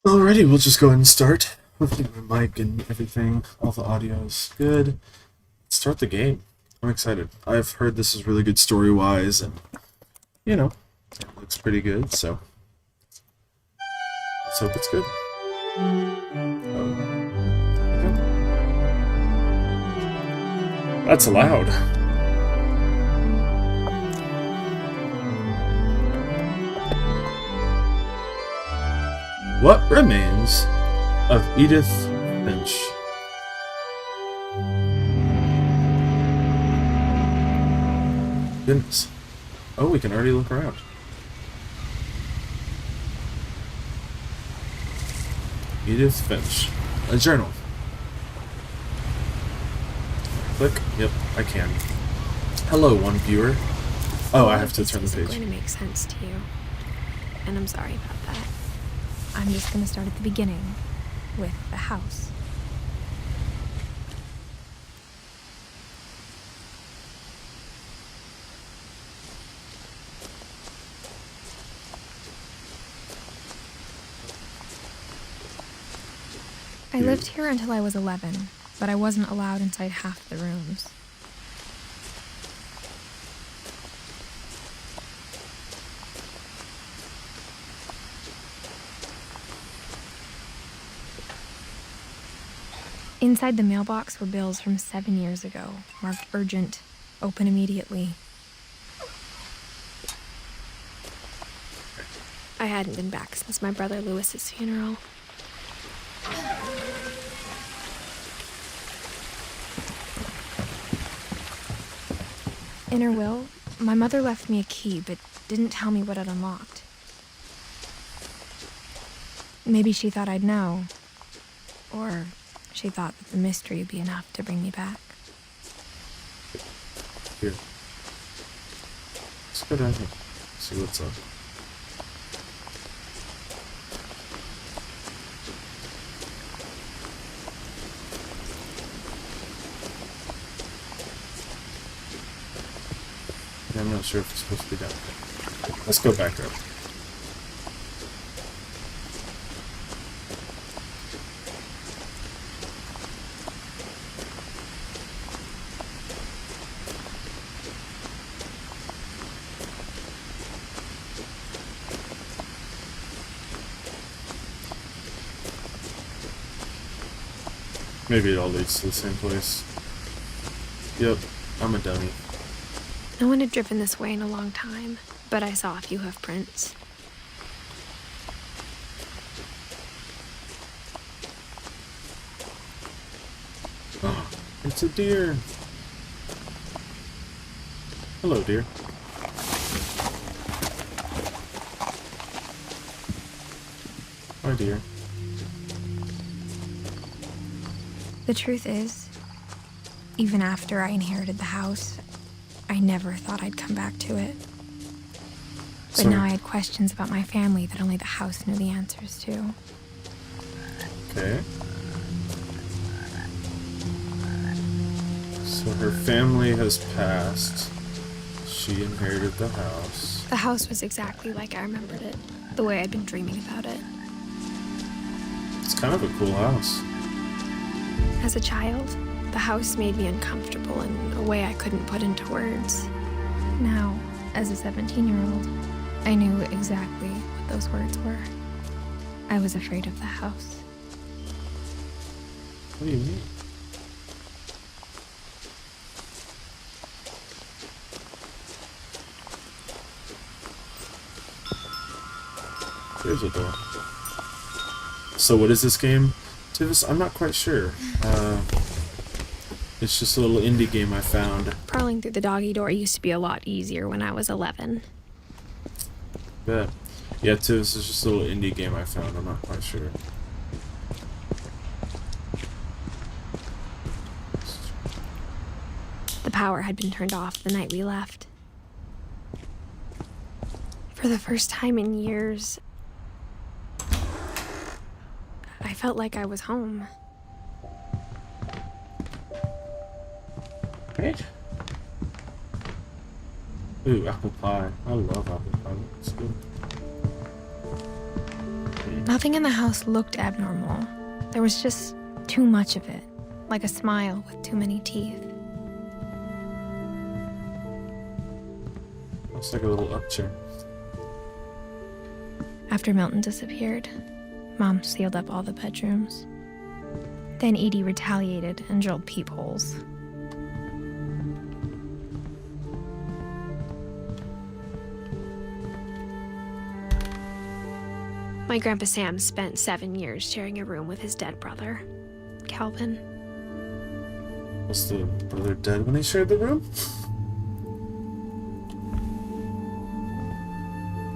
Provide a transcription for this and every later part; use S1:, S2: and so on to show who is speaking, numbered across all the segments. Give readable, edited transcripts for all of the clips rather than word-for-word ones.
S1: Alrighty, we'll just go ahead and start. Hopefully my mic and everything, all the audio is good. Let's start the game. I'm excited. I've heard this is really good story-wise, and, it looks pretty good, so let's hope it's good. Okay. That's loud. What remains of Edith Finch? Goodness. Oh, we can already look around. Edith Finch. A journal. Click. Yep, I can. Hello, one viewer. Oh, I have to turn the page.
S2: This isn't going to make sense to you, and I'm sorry about that. I'm just going to start at the beginning, with the house. I lived here until I was 11, but I wasn't allowed inside half the rooms. Inside the mailbox were bills from 7 years ago, marked urgent, open immediately. I hadn't been back since my brother Lewis's funeral. In her will, my mother left me a key, but didn't tell me what it unlocked. Maybe she thought I'd know, or she thought that the mystery would be enough to bring me back.
S1: Here. Let's go down here. See what's up. I'm not sure if it's supposed to be down here. Let's go back up. Maybe it all leads to the same place. Yep, I'm a dummy.
S2: No one had driven this way in a long time, but I saw a few hoof prints.
S1: Oh, it's a deer. Hello, deer. Hi, dear.
S2: The truth is, even after I inherited the house, I never thought I'd come back to it. But
S1: Sorry.
S2: now I had questions about my family that only the house knew the answers to.
S1: Okay. So her family has passed. She inherited the house.
S2: The house was exactly like I remembered it, the way I'd been dreaming about it.
S1: It's kind of a cool house.
S2: As a child, the house made me uncomfortable in a way I couldn't put into words. Now, as a 17-year-old, I knew exactly what those words were. I was afraid of the house.
S1: What do you mean? There's a door. So what is this game? Tivis, I'm not quite sure. It's just a little indie game I found.
S2: Crawling through the doggy door used to be a lot easier when I was 11.
S1: Bet. Yeah, Tivis is just a little indie game I found. I'm not quite sure.
S2: The power had been turned off the night we left. For the first time in years, I felt like I was home.
S1: Right? Ooh, apple pie. I love apple pie. It's good. Okay.
S2: Nothing in the house looked abnormal. There was just too much of it, like a smile with too many teeth.
S1: Looks like a little upturn.
S2: After Milton disappeared, Mom sealed up all the bedrooms. Then Edie retaliated and drilled peepholes. My Grandpa Sam spent 7 years sharing a room with his dead brother, Calvin.
S1: Was the brother dead when they shared the room?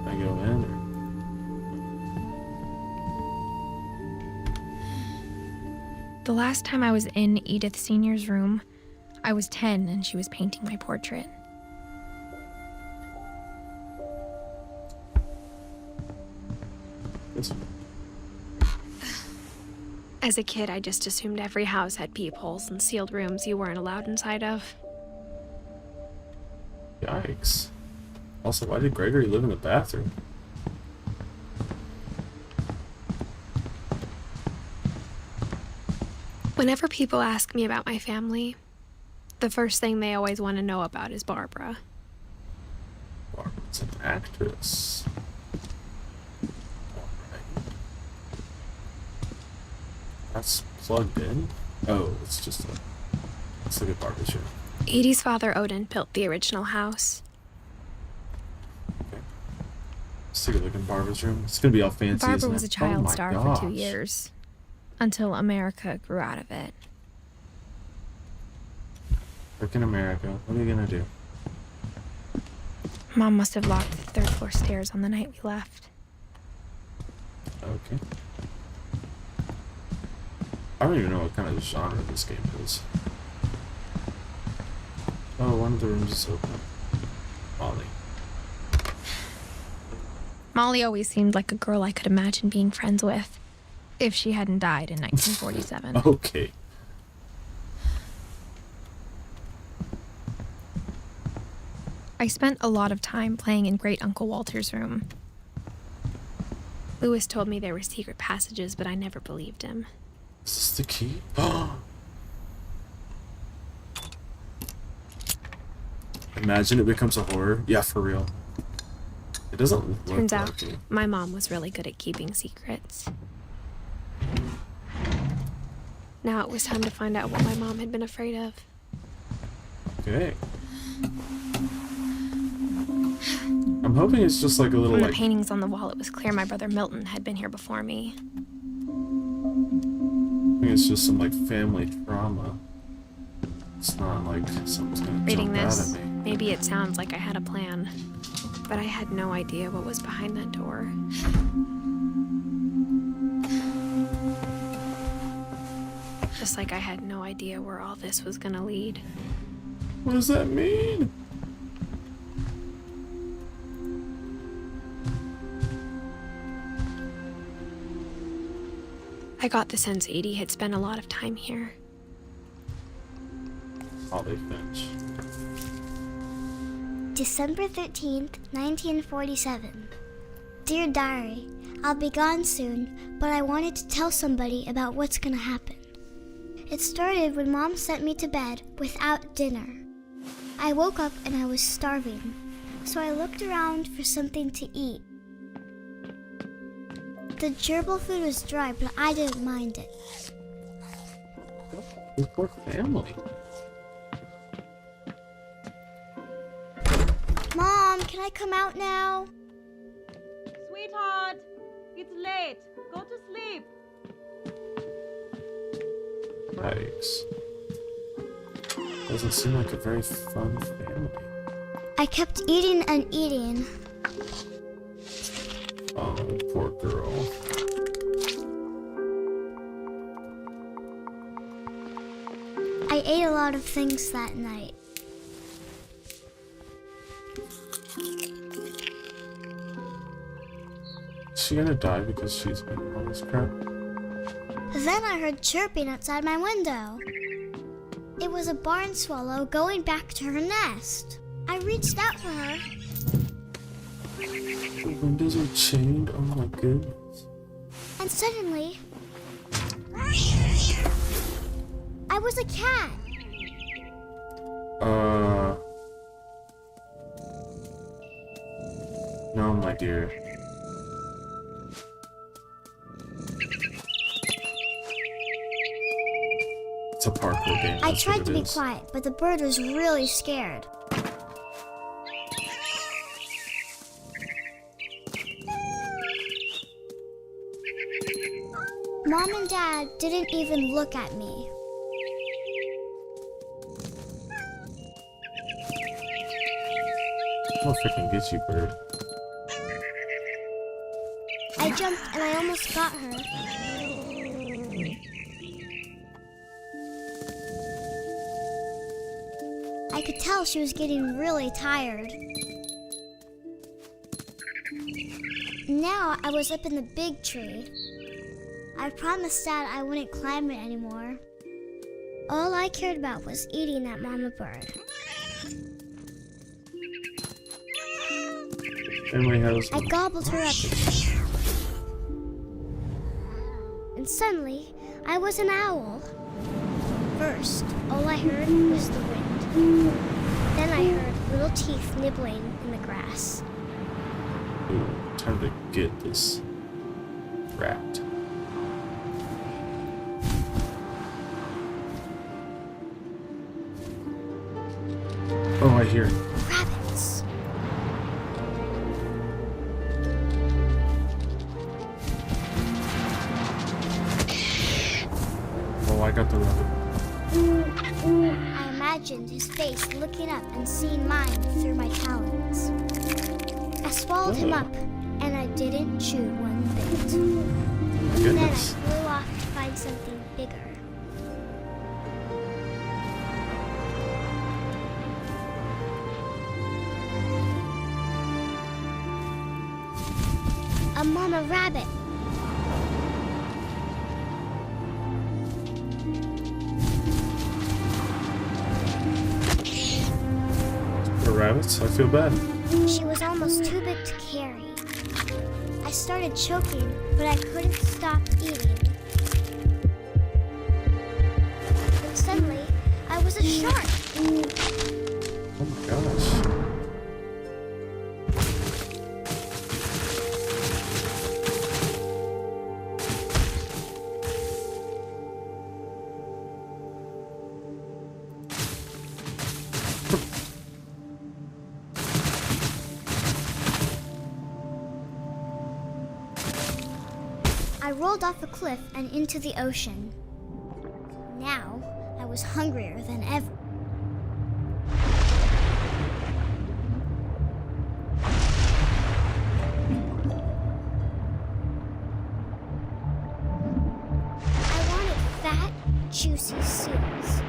S1: Can I go in? Or...
S2: The last time I was in Edith Sr.'s room, I was 10 and she was painting my portrait.
S1: This one.
S2: As a kid, I just assumed every house had peepholes and sealed rooms you weren't allowed inside of.
S1: Yikes. Also, why did Gregory live in the bathroom?
S2: Whenever people ask me about my family, the first thing they always want to know about is Barbara.
S1: Barbara's an actress. That's plugged in? Oh, it's just a... Let's look at Barbara's room.
S2: Edie's father, Odin, built the original house.
S1: Okay. Let's take a look in Barbara's room. It's gonna be all fancy,
S2: Barbara
S1: isn't
S2: was
S1: it?
S2: a child
S1: Oh my
S2: star
S1: gosh.
S2: for 2 years, until America grew out of it.
S1: Frickin' America. What are you gonna do?
S2: Mom must have locked the third floor stairs on the night we left.
S1: Okay. I don't even know what kind of genre this game is. Oh, one of the rooms is open. Molly.
S2: Molly always seemed like a girl I could imagine being friends with, if she hadn't died in 1947.
S1: Okay.
S2: I spent a lot of time playing in Great Uncle Walter's room. Lewis told me there were secret passages, but I never believed him.
S1: Is this the key? Imagine it becomes a horror. Yeah, for real. It doesn't look
S2: Turns out,
S1: like it.
S2: my mom was really good at keeping secrets. Now it was time to find out what my mom had been afraid of.
S1: Okay. I'm hoping it's just like a little
S2: From the
S1: like...
S2: paintings on the wall, it was clear my brother Milton had been here before me.
S1: I think it's just some like family trauma. It's not like something's gonna
S2: Reading
S1: jump
S2: this,
S1: out at me.
S2: maybe it sounds like I had a plan, but I had no idea what was behind that door. Just like I had no idea where all this was gonna lead.
S1: What does that mean?
S2: I got the sense Edie had spent a lot of time here.
S1: Holly Finch.
S3: December 13th, 1947. Dear Diary, I'll be gone soon, but I wanted to tell somebody about what's gonna happen. It started when Mom sent me to bed without dinner. I woke up and I was starving, so I looked around for something to eat. The gerbil food was dry, but I didn't mind it.
S1: This poor family.
S3: Mom, can I come out now?
S4: Sweetheart, it's late. Go to sleep.
S1: Yikes. Doesn't seem like a very fun family.
S3: I kept eating and eating.
S1: Oh, poor girl.
S3: I ate a lot of things that night.
S1: Is she gonna die because she's eating all this crap?
S3: Then I heard chirping outside my window. It was a barn swallow going back to her nest. I reached out for her.
S1: The windows are chained? Oh my goodness.
S3: And suddenly, I was a cat.
S1: No, my dear. It's a parkour game.
S3: I
S1: That's
S3: tried
S1: what
S3: to
S1: it
S3: be
S1: is.
S3: quiet, but the bird was really scared. Mom and Dad didn't even look at me.
S1: I'll freaking get you, bird.
S3: I jumped and I almost got her. I could tell she was getting really tired. Now I was up in the big tree. I promised Dad I wouldn't climb it anymore. All I cared about was eating that mama bird.
S1: Family house.
S3: I gobbled her up. And suddenly, I was an owl. First, all I heard was the wind. Then I heard little teeth nibbling in the grass.
S1: Ooh, time to get this wrapped. Oh, I hear it.
S3: Rabbits.
S1: Oh, I got the rabbit.
S3: I imagined his face looking up and seeing mine through my talons. I swallowed him up, and I didn't chew one bit.
S1: My
S3: Then I
S1: goodness.
S3: flew off to find something bigger. A mama rabbit.
S1: The rabbits? I feel bad.
S3: She was almost too big to carry. I started choking, but I couldn't stop eating. And suddenly, I was a shark.
S1: Oh my gosh.
S3: I rolled off a cliff and into the ocean. Now, I was hungrier than ever. I wanted fat, juicy seals.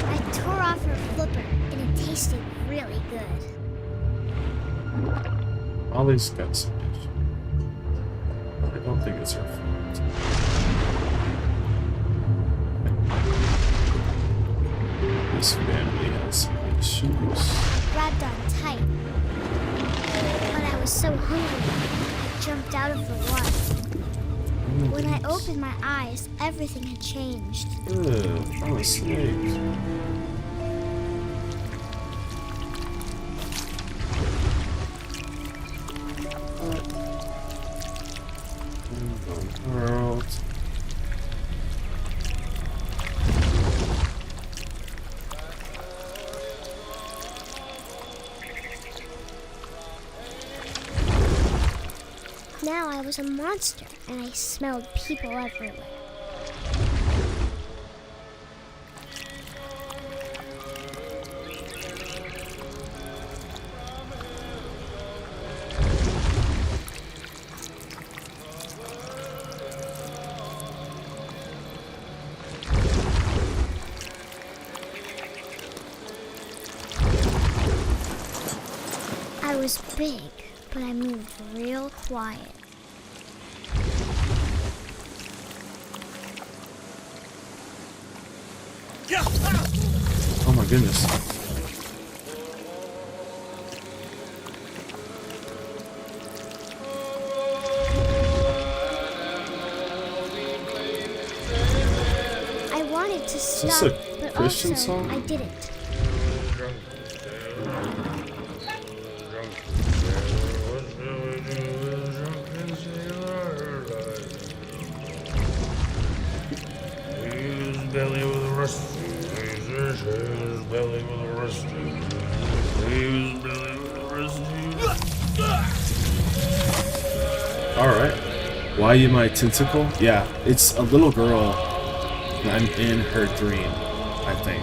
S3: I tore off her flipper, and it tasted really good.
S1: Ollie's got some issue. I don't think it's her fault. This family has some issues.
S3: Grabbed on tight. But I was so hungry, I jumped out of the water. When I opened my eyes, everything had changed.
S1: Ugh, I'm a snake. World.
S3: Now I was a monster, and I smelled people everywhere. I was big, but I moved real quiet.
S1: Oh my goodness.
S3: I wanted to
S1: this
S3: stop,
S1: a
S3: but
S1: Christian
S3: also
S1: song?
S3: I didn't.
S5: Belly with a rusty, his belly with a rusty, his belly with a rusty.
S1: Alright. Why you my tentacle? Yeah, it's a little girl. I'm in her dream, I think.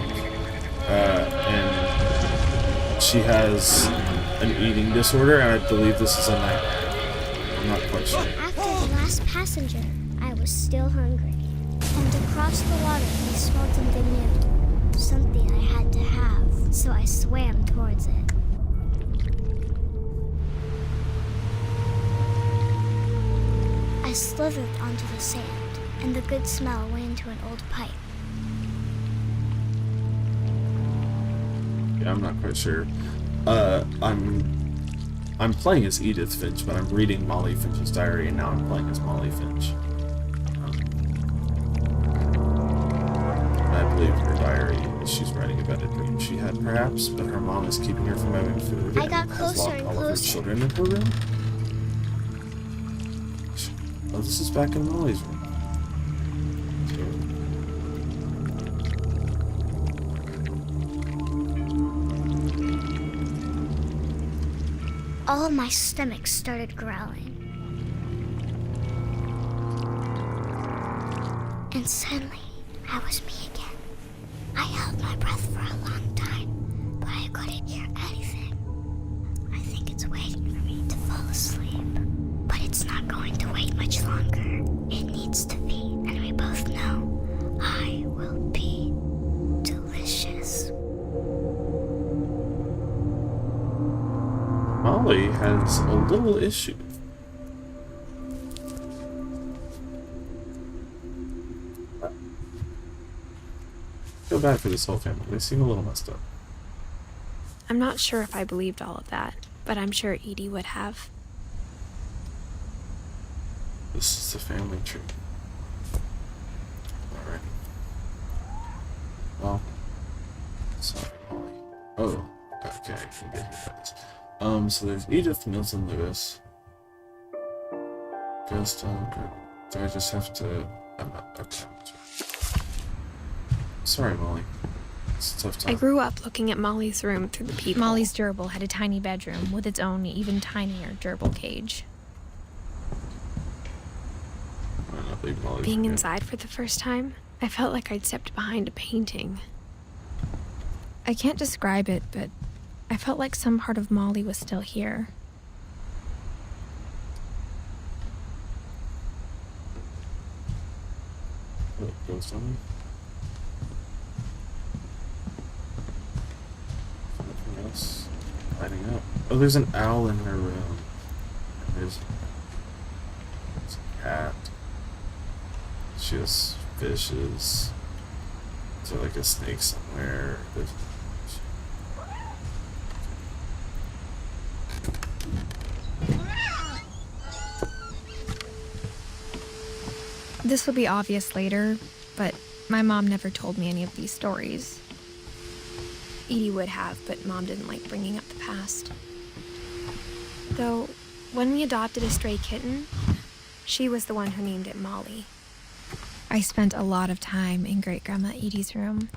S1: And she has an eating disorder, and I believe this is a nightmare. I'm not quite sure.
S3: After the last passenger, I was still hungry. And across the water, I smelled something new. Something I had to have, so I swam towards it. I slithered onto the sand, and the good smell went into an old pipe.
S1: Yeah, I'm not quite sure. I'm playing as Edith Finch, but I'm reading Molly Finch's diary, and now I'm playing as Molly Finch. I believe her diary is she's writing about a dream she had, perhaps, but her mom is keeping her from having food.
S3: I got
S1: and has
S3: closer
S1: locked
S3: and
S1: all of her
S3: closer.
S1: children in her room. Oh, this is back in Molly's room.
S3: All of my stomach started growling. And suddenly, I was me again. I held my breath for a long time, but I couldn't hear anything. I think it's waiting for me to fall asleep. But it's not going to wait much longer. It needs to be, and we both know I will be delicious.
S1: Molly has a little issue. I feel bad for this whole family. They seem a little messed up.
S2: I'm not sure if I believed all of that, but I'm sure Edie would have.
S1: This is the family tree. Alright. Well, sorry, Molly. Oh, okay, I can get here by this. So there's Edith, Milton, Lewis. Ghost, do I just have to... I'm not... Okay. Sorry, Molly. It's a tough time.
S2: I grew up looking at Molly's room through the peephole. Molly's gerbil had a tiny bedroom with its own even tinier gerbil cage.
S1: I don't believe Molly's
S2: Being
S1: okay.
S2: inside for the first time, I felt like I'd stepped behind a painting. I can't describe it, but I felt like some part of Molly was still here.
S1: Oh, ghost on me? Anything else? Lighting up. Oh, there's an owl in her room. And there's a cat. She has fishes. Is there like a snake somewhere?
S2: This will be obvious later, but my mom never told me any of these stories. Edie would have, but Mom didn't like bringing up the past. Though, when we adopted a stray kitten, she was the one who named it Molly. I spent a lot of time in Great-Grandma Edie's room.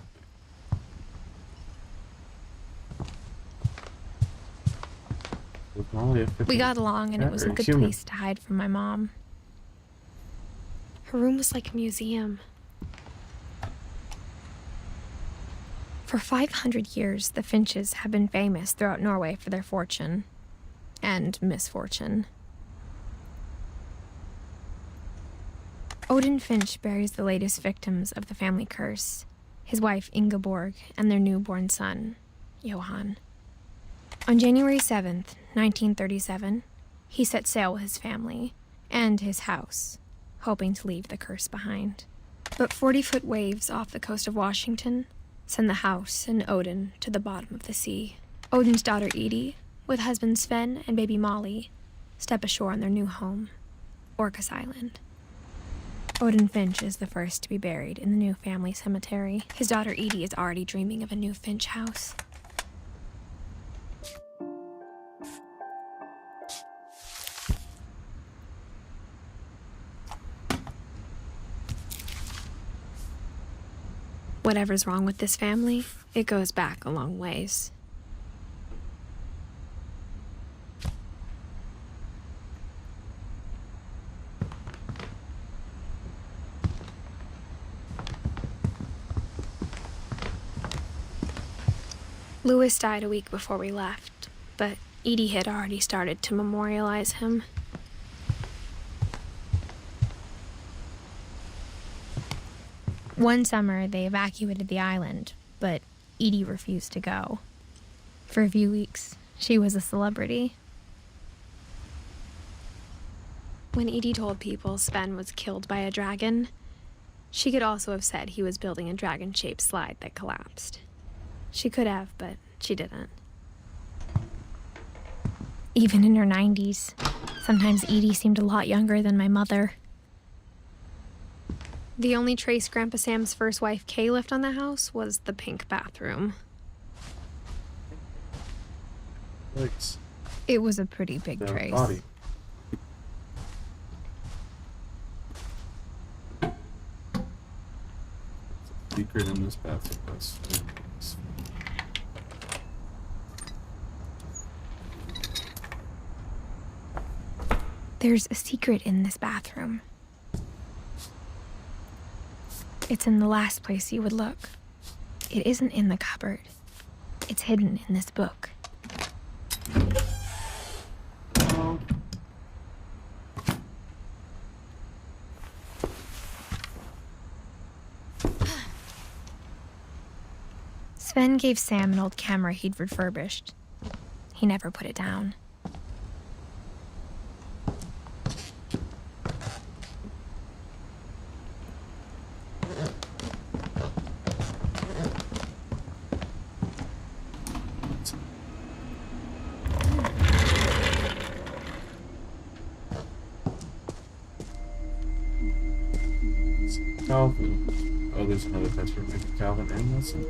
S1: Was Molly a
S2: We got along, and it was a good
S1: human?
S2: place to hide from my mom. Her room was like a museum. For 500 years, the Finches have been famous throughout Norway for their fortune and misfortune. Odin Finch buries the latest victims of the family curse, his wife Ingeborg and their newborn son, Johan. On January 7th, 1937, he set sail with his family and his house, hoping to leave the curse behind. But 40-foot waves off the coast of Washington send the house and Odin to the bottom of the sea. Odin's daughter Edith, with husband Sven and baby Molly, step ashore on their new home, Orcas Island. Odin Finch is the first to be buried in the new family cemetery. His daughter Edie is already dreaming of a new Finch house. Whatever's wrong with this family, it goes back a long ways. Lewis died a week before we left, but Edie had already started to memorialize him. One summer, they evacuated the island, but Edie refused to go. For a few weeks, she was a celebrity. When Edie told people Sven was killed by a dragon, she could also have said he was building a dragon-shaped slide that collapsed. She could have, but she didn't. Even in her 90s, sometimes Edie seemed a lot younger than my mother. The only trace Grandpa Sam's first wife, Kay, left on the house was the pink bathroom.
S1: Legs.
S2: It was a pretty big
S1: Their
S2: trace.
S1: body. Secret in this bathroom. That's
S2: There's a secret in this bathroom. It's in the last place you would look. It isn't in the cupboard. It's hidden in this book.
S1: oh.
S2: Sven gave Sam an old camera he'd refurbished. He never put it down.
S1: Calvin. Oh, there's another picture. Maybe Calvin and Wilson.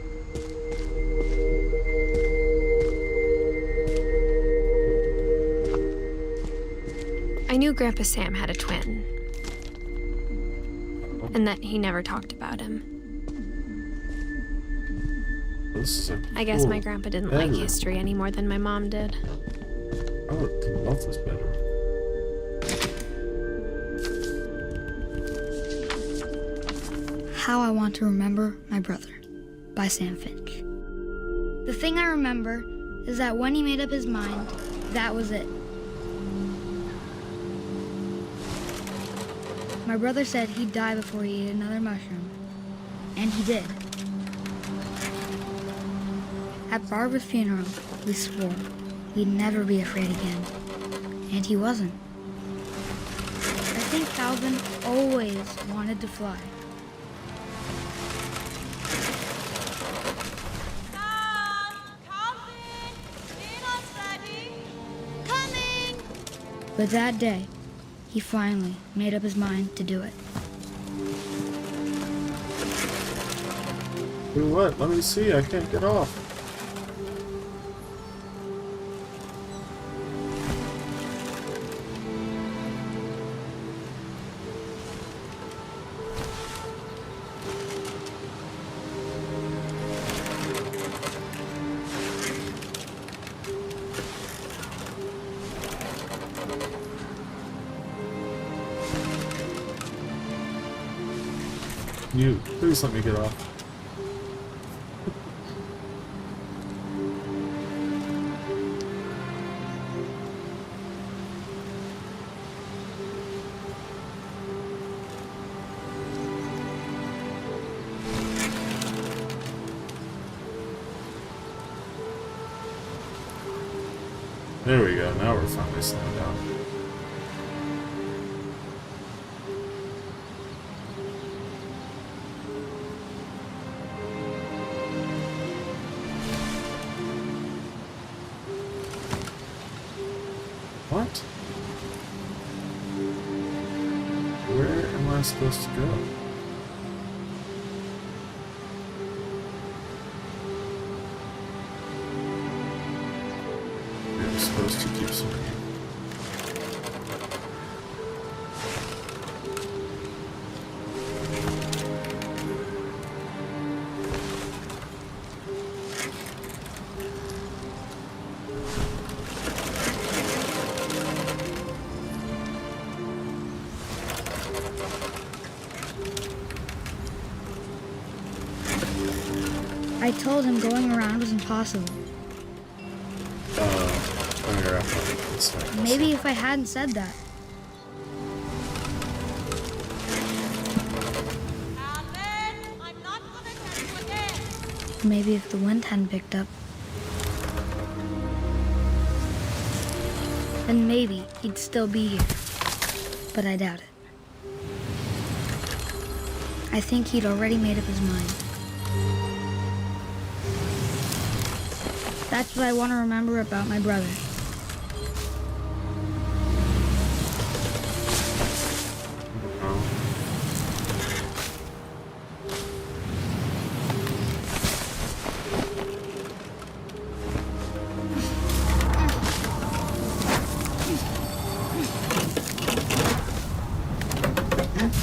S2: I knew Grandpa Sam had a twin, and that he never talked about him.
S1: This is a
S2: I guess my
S1: cool
S2: grandpa didn't like
S1: bedroom.
S2: history any more than my mom did.
S1: I would love this better.
S6: How I Want to Remember My Brother by Sam Finch. The thing I remember is that when he made up his mind, that was it. My brother said he'd die before he ate another mushroom, and he did. At Barbara's funeral, we swore we'd never be afraid again, and he wasn't. I think Calvin always wanted to fly.
S4: Calvin! Dinner's ready!
S3: Coming!
S6: But that day, he finally made up his mind to do it.
S1: Do what? Let me see. I can't get off. You, please let me get off. There we go, now we're finally slowing down. What? Where am I supposed to go? I'm supposed to keep swinging.
S6: I told him going around was impossible.
S1: Oh, you're right. It's fine.
S6: Maybe if I hadn't said that.
S4: Alvin, I'm not gonna tell you again.
S6: Maybe if the wind hadn't picked up. Then maybe he'd still be here. But I doubt it. I think he'd already made up his mind. That's what I want to remember about my brother.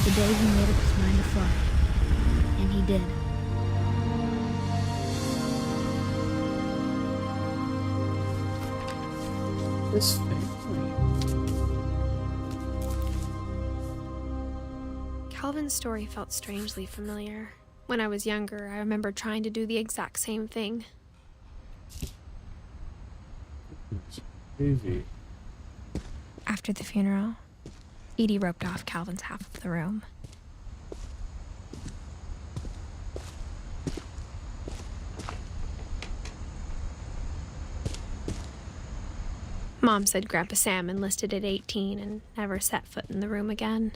S6: The day he made up his mind to fly. And he did.
S1: This family.
S2: Calvin's story felt strangely familiar. When I was younger, I remember trying to do the exact same thing.
S1: It's crazy.
S2: After the funeral, Edie roped off Calvin's half of the room. Mom said Grandpa Sam enlisted at 18 and never set foot in the room again.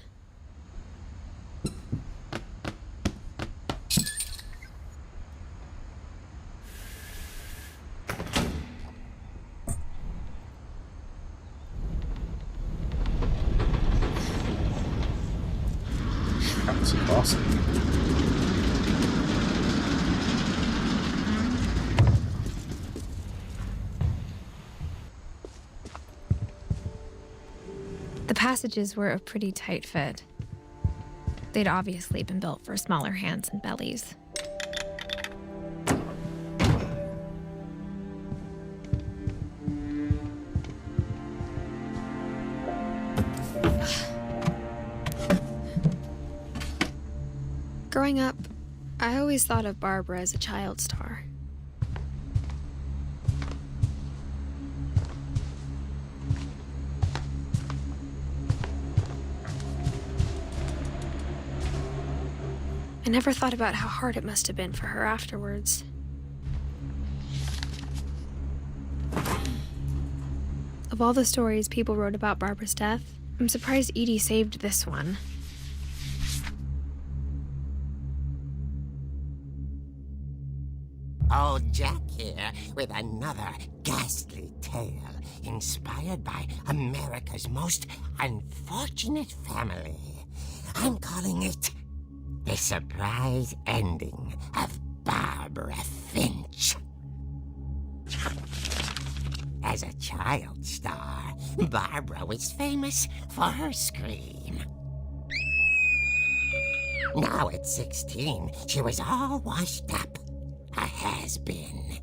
S1: That's awesome.
S2: The passages were a pretty tight fit. They'd obviously been built for smaller hands and bellies. Growing up, I always thought of Barbara as a child star. I never thought about how hard it must have been for her afterwards. Of all the stories people wrote about Barbara's death, I'm surprised Edie saved this one.
S7: Old Jack here with another ghastly tale inspired by America's most unfortunate family. I'm calling it The Surprise Ending of Barbara Finch. As a child star, Barbara was famous for her scream. Now at 16, she was all washed up. A has-been.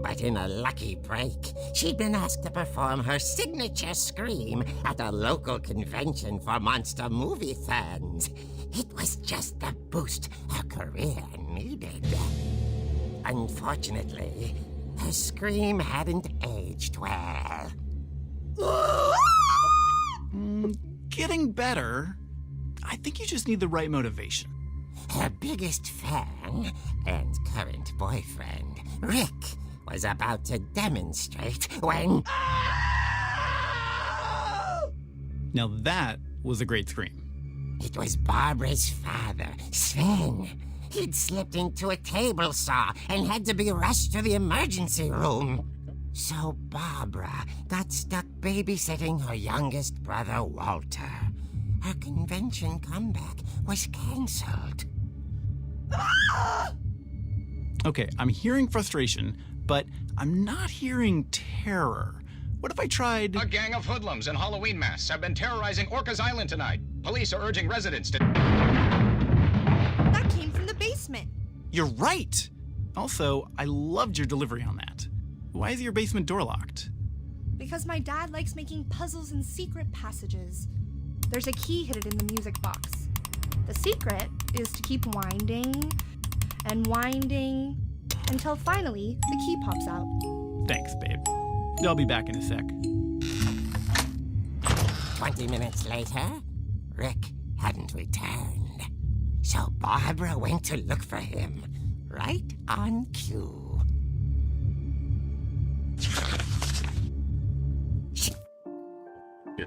S7: But in a lucky break, she'd been asked to perform her signature scream at a local convention for monster movie fans. It was just the boost her career needed. Unfortunately, her scream hadn't aged well.
S8: Getting better. I think you just need the right motivation.
S7: Her biggest fan and current boyfriend, Rick, was about to demonstrate when...
S8: Now that was a great scream.
S7: It was Barbara's father, Sven. He'd slipped into a table saw and had to be rushed to the emergency room. So Barbara got stuck babysitting her youngest brother, Walter. Her convention comeback was cancelled.
S8: Okay, I'm hearing frustration, but I'm not hearing terror. What if I tried...
S9: A gang of hoodlums in Halloween masks have been terrorizing Orcas Island tonight. Police are urging residents to...
S4: That came from the basement.
S8: You're right! Also, I loved your delivery on that. Why is your basement door locked?
S4: Because my dad likes making puzzles and secret passages. There's a key hidden in the music box. The secret is to keep winding and winding until finally the key pops out.
S8: Thanks, babe. I'll be back in a sec.
S7: 20 minutes later, Rick hadn't returned. So Barbara went to look for him, right on cue.
S1: Yeah.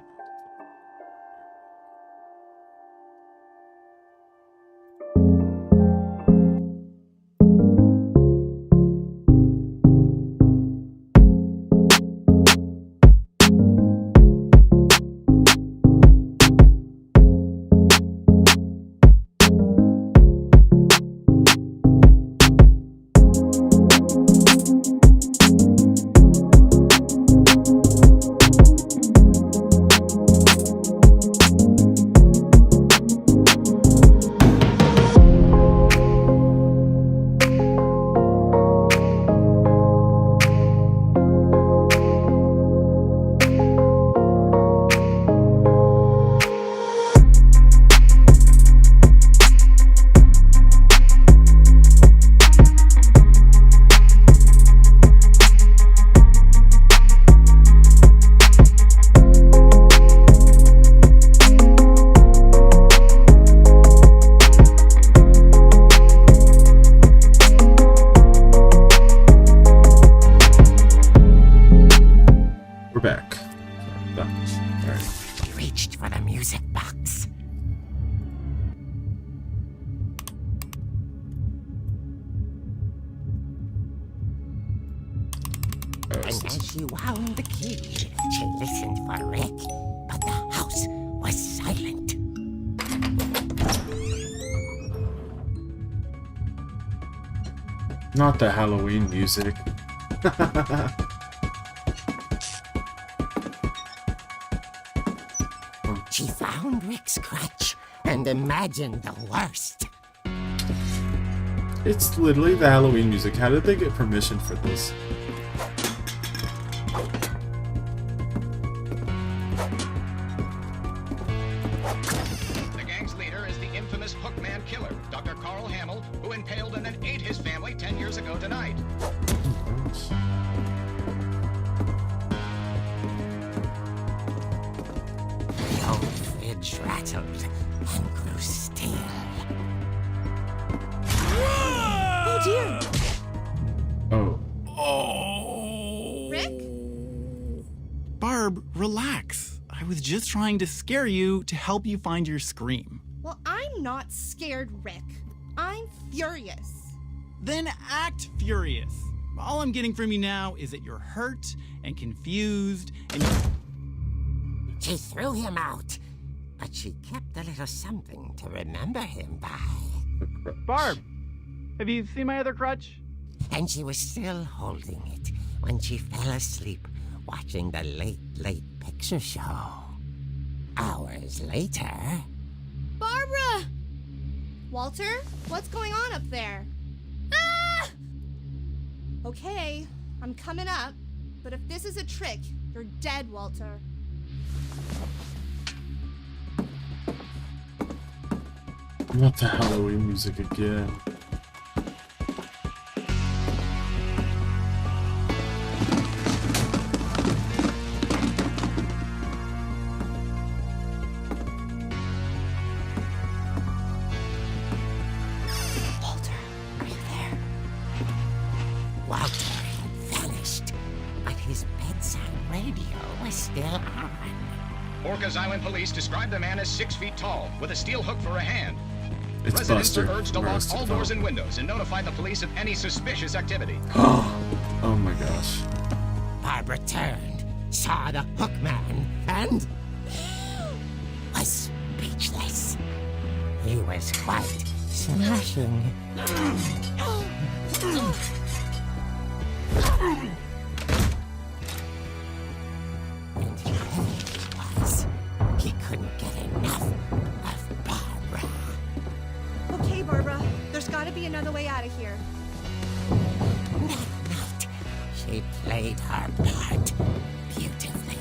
S1: We're back. Done. All right.
S7: He reached for the music box. And as she wound the key, she listened for Rick, but the house was silent.
S1: Not the Halloween music.
S7: She found Rick's crutch and imagined the worst.
S1: It's literally the Halloween music. How did they get permission for this?
S9: The gang's leader is the infamous Hookman killer, Dr. Carl Hamill, who impaled and then ate his family 10 years ago tonight.
S7: The old fridge rattled and grew still.
S4: Oh dear!
S1: Oh.
S4: Rick?
S8: Barb, relax. I was just trying to scare you to help you find your scream.
S4: Well, I'm not scared, Rick. I'm furious.
S8: Then act furious. All I'm getting from you now is that you're hurt and confused and...
S7: She threw him out, but she kept a little something to remember him by.
S8: Barb, have you seen my other crutch?
S7: And she was still holding it when she fell asleep watching the late picture show. Hours later...
S4: Barbara! Walter, what's going on up there? Ah! Okay, I'm coming up, but if this is a trick, you're dead, Walter.
S1: Not the Halloween music again.
S7: Walter, are you there? Walter had vanished, but his bedside radio was still on.
S9: Orcas Island police describe the man as 6 feet tall, with a steel hook for a hand.
S1: It's
S9: Residents
S1: Buster.
S9: are urged to
S1: from
S9: lock
S1: Arrested
S9: all doors and
S1: Development.
S9: windows and notify the police of any suspicious activity.
S1: Oh my gosh.
S7: Barbara turned, saw the hookman, and was speechless. He was quite smashing. And he was. He couldn't get enough of Barbara.
S4: Okay, Barbara, there's gotta be another way out of here.
S7: That night, she played her part beautifully.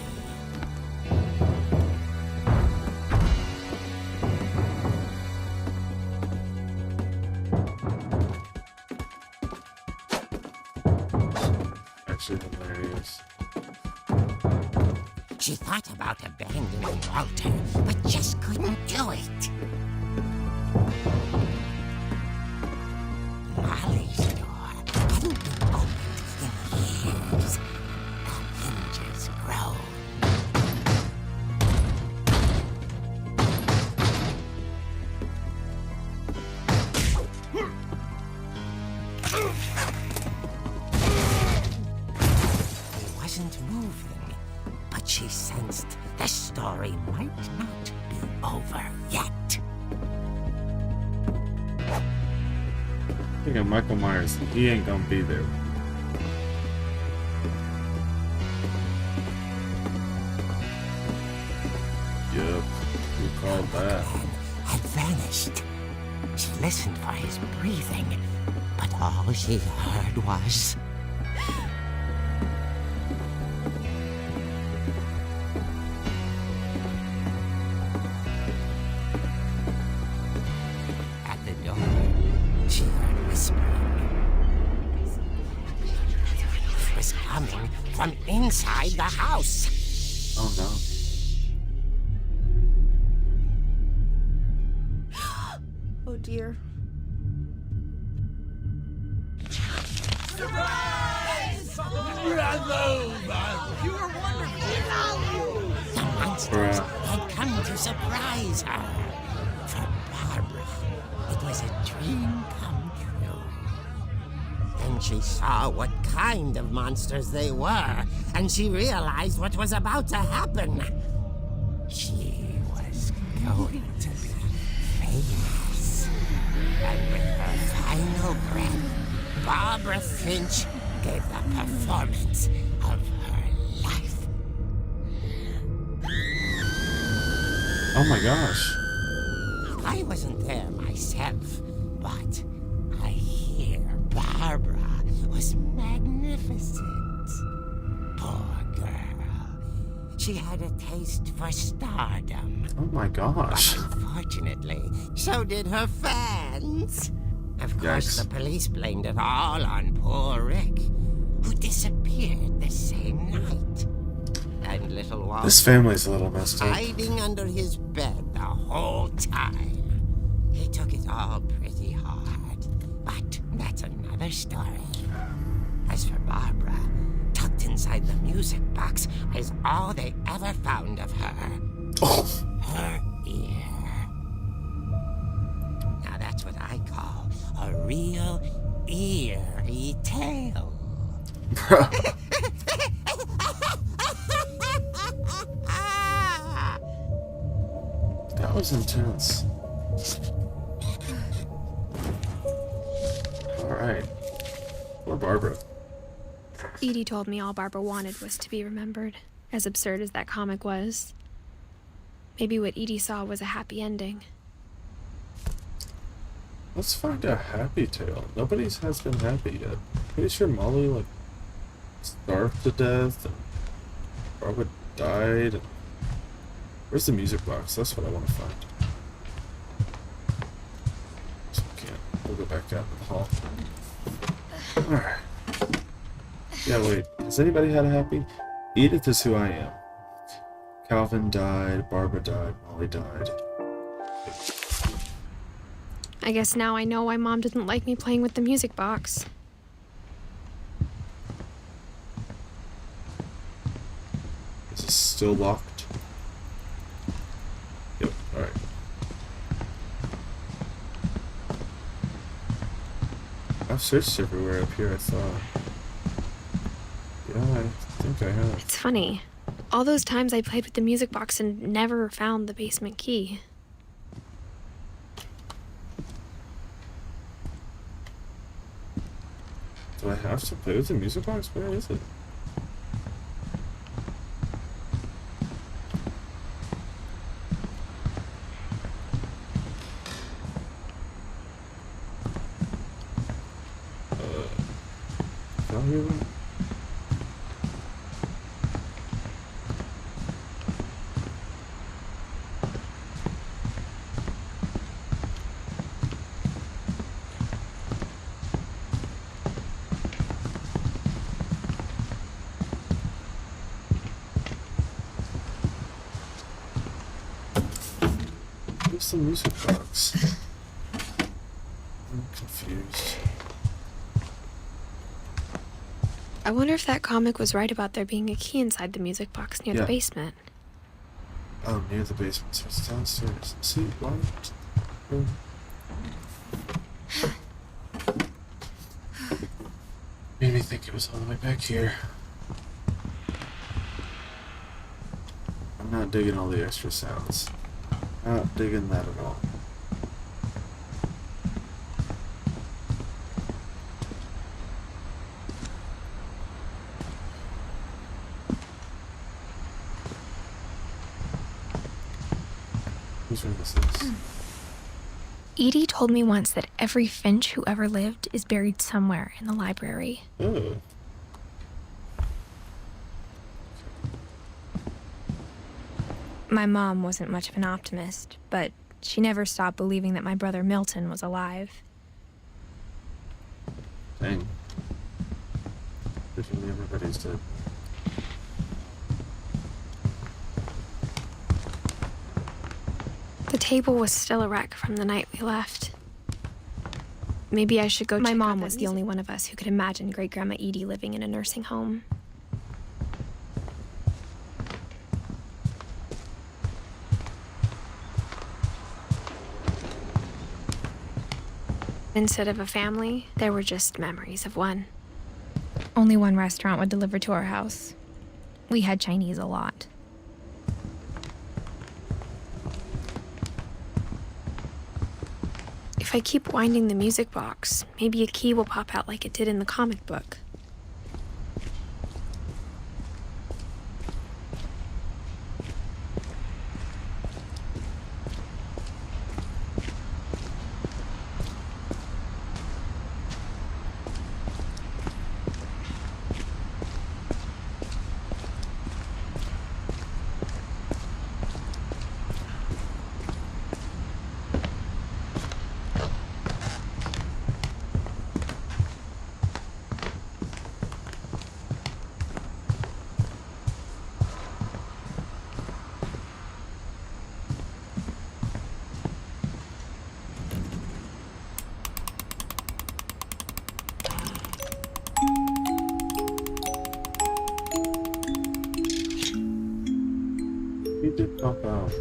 S1: Actually hilarious.
S7: She thought about abandoning Walter, but just couldn't do it. Molly's door hadn't been opened in years. The hinges groaned. He wasn't moving, but she sensed the story might not be over yet.
S1: I think of Michael Myers, and he ain't gonna be there. Yep, who called that?
S7: Had vanished. She listened for his breathing, but all she heard was... At the door, she heard whispering. It was coming from inside the house.
S1: Oh no.
S4: Oh dear.
S7: The monsters had come to surprise her. For Barbara, it was a dream come true. Then she saw what kind of monsters they were, and she realized what was about to happen. She was going to be famous. And with her final breath, Barbara Finch gave the performance of her life.
S1: Oh my gosh.
S7: I wasn't there myself, but I hear Barbara was magnificent. Poor girl. She had a taste for stardom.
S1: Oh my gosh.
S7: But unfortunately, so did her fans. Of course,
S1: Yikes.
S7: the police blamed it all on poor Rick, who disappeared the same night. And little Walter,
S1: This family's a little messed up.
S7: hiding under his bed the whole time. He took it all pretty hard, but that's another story. As for Barbara, tucked inside the music box is all they ever found of her.
S1: Oh.
S7: Her ear. Now that's what I call a real eerie tale.
S1: Bruh. That was intense. Alright. Poor Barbara.
S2: Edie told me all Barbara wanted was to be remembered, as absurd as that comic was. Maybe what Edie saw was a happy ending.
S1: Let's find a happy tale. Nobody's has been happy yet. Pretty sure Molly, like, starved to death, and Barbara died. And... Where's the music box? That's what I want to find. So we can't. We'll go back out in the hall. Alright. Yeah, wait. Has anybody had a happy? Edith is who I am. Calvin died, Barbara died, Molly died.
S2: I guess now I know why Mom didn't like me playing with the music box.
S1: Is this still locked? Yep, alright. I've searched everywhere up here, I thought. Yeah, I think think I have.
S2: It's funny. All those times I played with the music box and never found the basement key.
S1: Do I have to play with the music box? Where is it? Value? Where's the music box? I'm confused.
S2: I wonder if that comic was right about there being a key inside the music box near the basement.
S1: Oh, near the basement, so it's downstairs. See, why? Made me think it was all the way back here. I'm not digging all the extra sounds. Not digging that at all. Whose room is this?
S2: Edie told me once that every Finch who ever lived is buried somewhere in the library.
S1: Oh.
S2: My mom wasn't much of an optimist, but she never stopped believing that my brother Milton was alive.
S1: Dang. Literally everybody's dead.
S2: The table was still a wreck from the night we left. Maybe I should go check. My mom was the only one of us who could imagine Great-Grandma Edie living in a nursing home. Instead of a family, there were just memories of one. Only one restaurant would deliver to our house. We had Chinese a lot. If I keep winding the music box, maybe a key will pop out like it did in the comic book.
S1: He did pop out.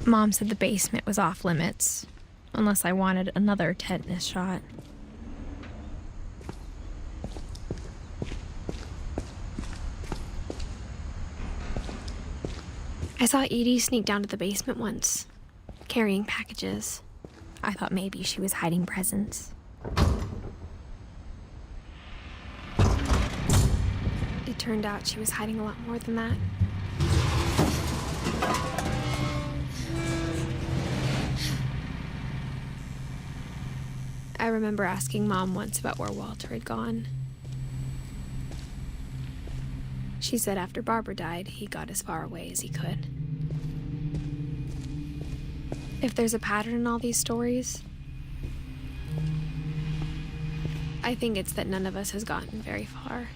S2: Mom said the basement was off limits, unless I wanted another tetanus shot. I saw Edie sneak down to the basement once, carrying packages. I thought maybe she was hiding presents. It turned out she was hiding a lot more than that. I remember asking Mom once about where Walter had gone. She said after Barbara died, he got as far away as he could. If there's a pattern in all these stories, I think it's that none of us has gotten very far.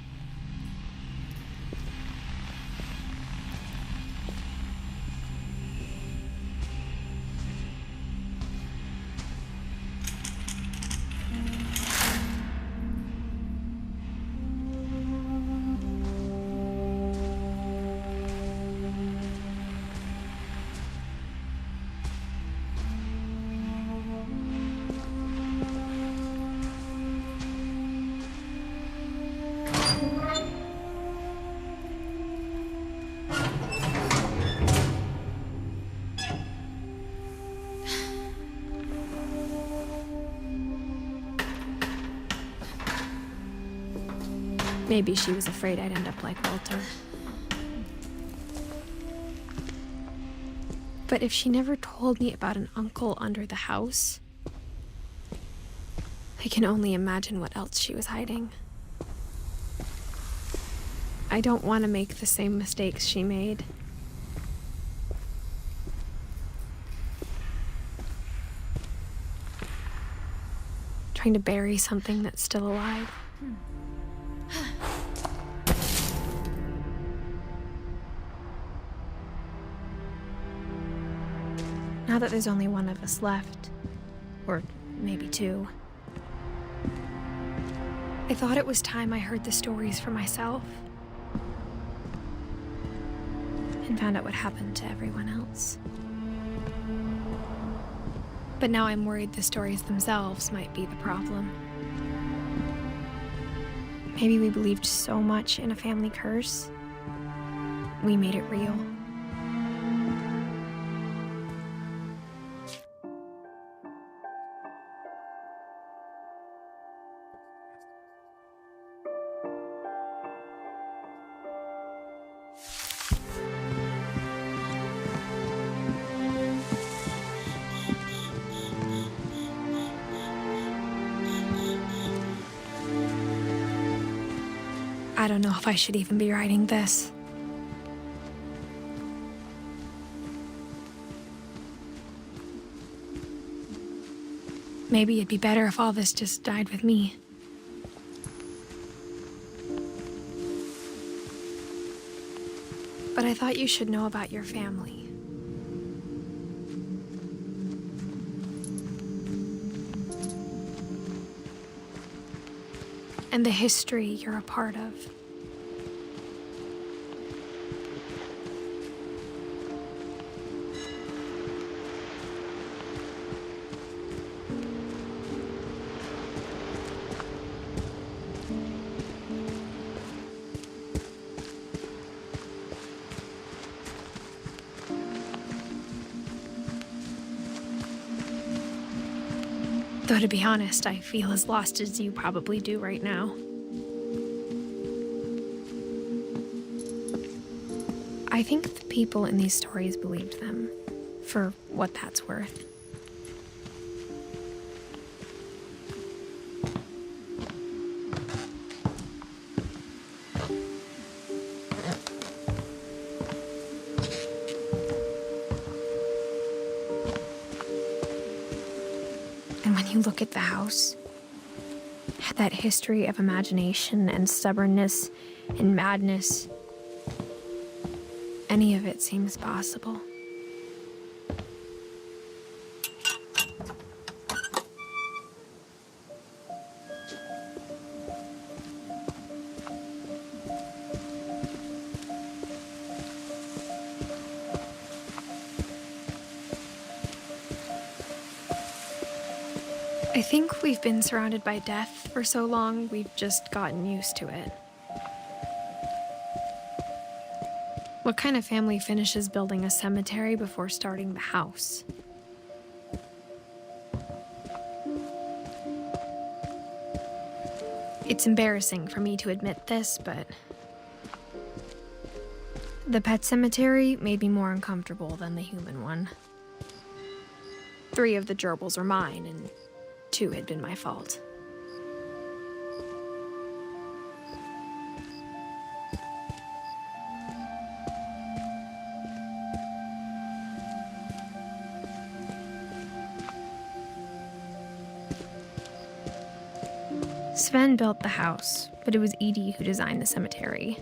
S2: Maybe she was afraid I'd end up like Walter. But if she never told me about an uncle under the house, I can only imagine what else she was hiding. I don't want to make the same mistakes she made. Trying to bury something that's still alive. Now that there's only one of us left, or maybe two, I thought it was time I heard the stories for myself and found out what happened to everyone else. But now I'm worried the stories themselves might be the problem. Maybe we believed so much in a family curse, we made it real. I don't know if I should even be writing this. Maybe it'd be better if all this just died with me. But I thought you should know about your family. And the history you're a part of. Though to be honest, I feel as lost as you probably do right now. I think the people in these stories believed them, for what that's worth. And when you look at the house, it had that history of imagination and stubbornness and madness. Any of it seems possible. I think we've been surrounded by death for so long, we've just gotten used to it. What kind of family finishes building a cemetery before starting the house? It's embarrassing for me to admit this, but the pet cemetery made me more uncomfortable than the human one. 3 of the gerbils are mine, and 2 had been my fault. Sven built the house, but it was Edith who designed the cemetery.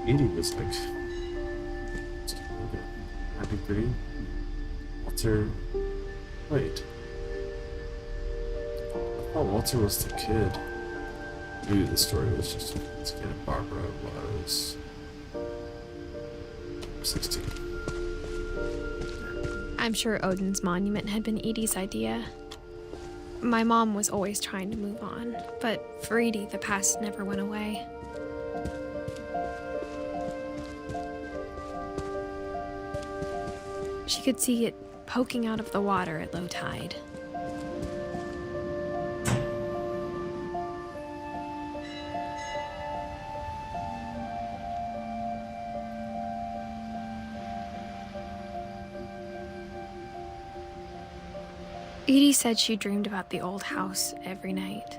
S1: Edith was like, happy pretty. Walter, wait. I thought Walter was the kid. Maybe the story was just this kid. Barbara was 16.
S2: I'm sure Odin's monument had been Edie's idea. My mom was always trying to move on, but for Edie, the past never went away. She could see it poking out of the water at low tide. Edie said she dreamed about the old house every night.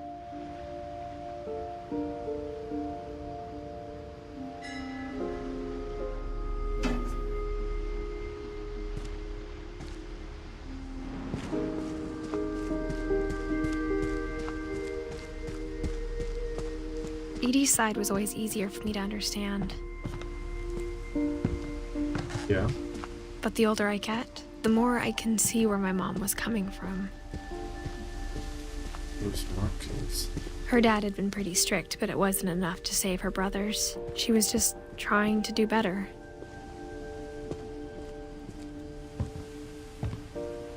S2: Edie's side was always easier for me to understand.
S1: Yeah.
S2: But the older I get, the more I can see where my mom was coming from.
S1: Those markings.
S2: Her dad had been pretty strict, but it wasn't enough to save her brothers. She was just trying to do better.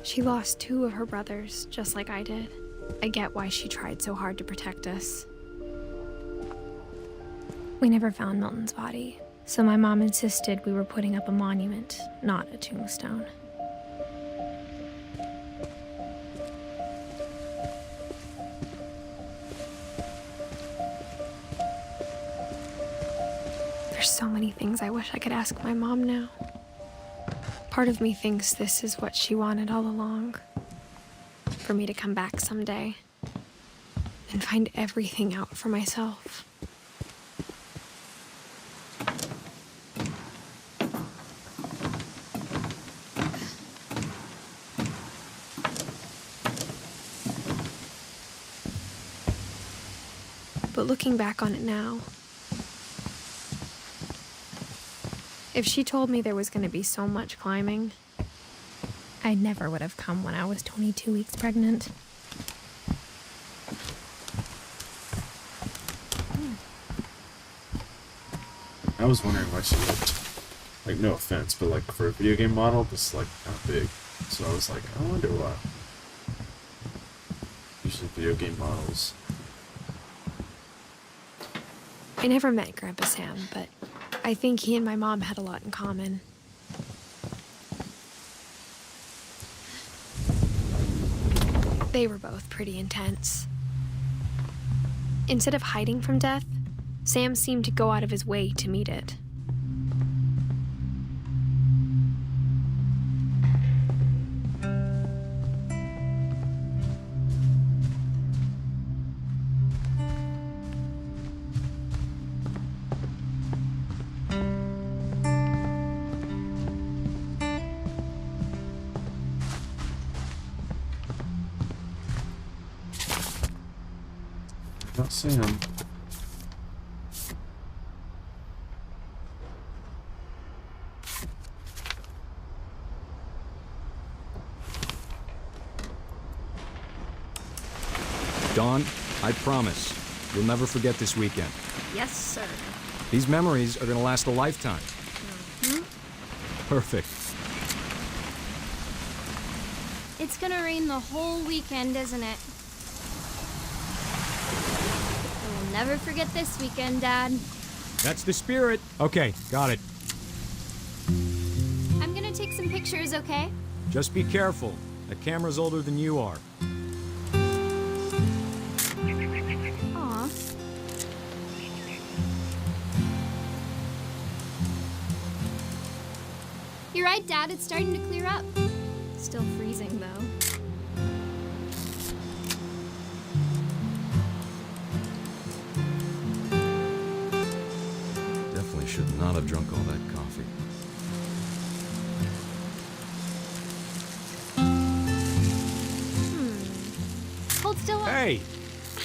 S2: She lost 2 of her brothers, just like I did. I get why she tried so hard to protect us. We never found Milton's body, so my mom insisted we were putting up a monument, not a tombstone. There's so many things I wish I could ask my mom now. Part of me thinks this is what she wanted all along. For me to come back someday and find everything out for myself. But looking back on it now, if she told me there was going to be so much climbing, I never would have come when I was 22 weeks pregnant.
S1: I was wondering why she looked, like, no offense, but like for a video game model, this is like kind of big. So I was like, I wonder why. Usually video game models.
S2: I never met Grandpa Sam, but I think he and my mom had a lot in common. They were both pretty intense. Instead of hiding from death, Sam seemed to go out of his way to meet it.
S1: Not Sam.
S10: Dawn, I promise, you'll never forget this weekend.
S4: Yes, sir.
S10: These memories are gonna last a lifetime. Perfect.
S11: It's gonna rain the whole weekend, isn't it? We'll never forget this weekend, Dad.
S10: That's the spirit. Okay, got it.
S11: I'm gonna take some pictures, okay?
S10: Just be careful. That camera's older than you are.
S11: Aw. You're right, Dad. It's starting to clear up. Still freezing, though.
S10: Definitely should not have drunk all that coffee.
S11: Hold still.
S10: Hey!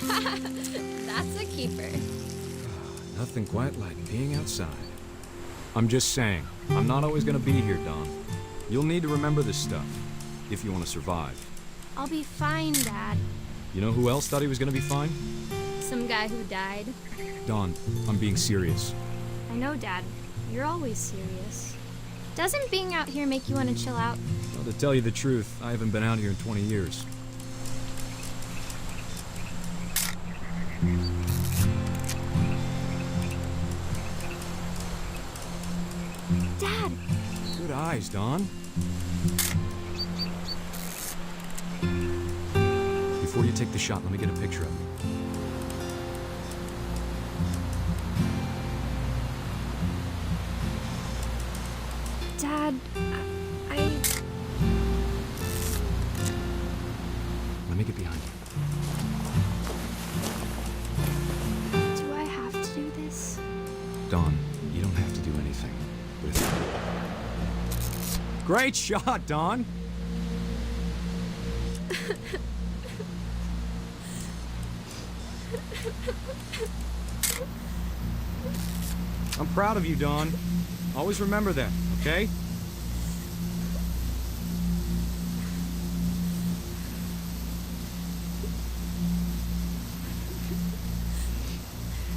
S11: That's a keeper.
S10: Nothing quite like being outside. I'm just saying, I'm not always gonna be here, Dawn. You'll need to remember this stuff, if you want to survive.
S11: I'll be fine, Dad.
S10: You know who else thought he was gonna be fine?
S11: Some guy who died.
S10: Dawn, I'm being serious.
S11: I know, Dad. You're always serious. Doesn't being out here make you want to chill out?
S10: Well, to tell you the truth, I haven't been out here in 20 years.
S11: Dad!
S10: Good eyes, Don. Before you take the shot, let me get a picture of you.
S2: Dad,
S10: Let me get behind you.
S2: do I have to do this?
S10: Don, you don't have to do anything. Great shot, Don! I'm proud of you, Don. Always remember that, okay?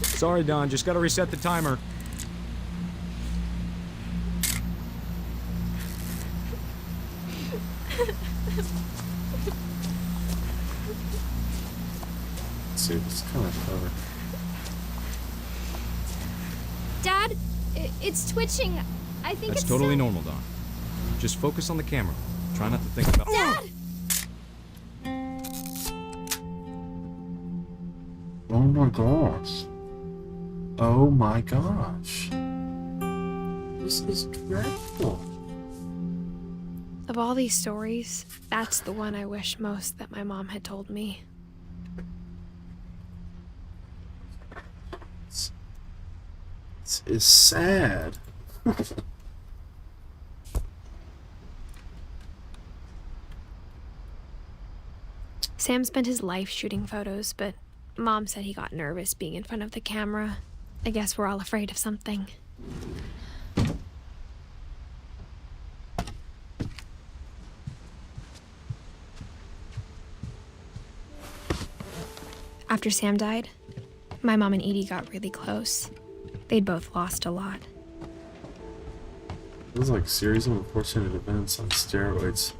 S10: Sorry, Don. Just gotta reset the timer.
S1: Let's see, it's kind of clever.
S11: Dad, it's twitching. I think
S10: That's
S11: it's
S10: totally
S11: so-
S10: normal, Don. Just focus on the camera. Try not to think about—
S11: Dad!
S1: Oh my gosh. Oh my gosh. This is dreadful.
S2: Of all these stories, that's the one I wish most that my mom had told me.
S1: It's sad.
S2: Sam spent his life shooting photos, but Mom said he got nervous being in front of the camera. I guess we're all afraid of something. After Sam died, my mom and Edie got really close. They'd both lost a lot.
S1: It was like a series of unfortunate events on steroids.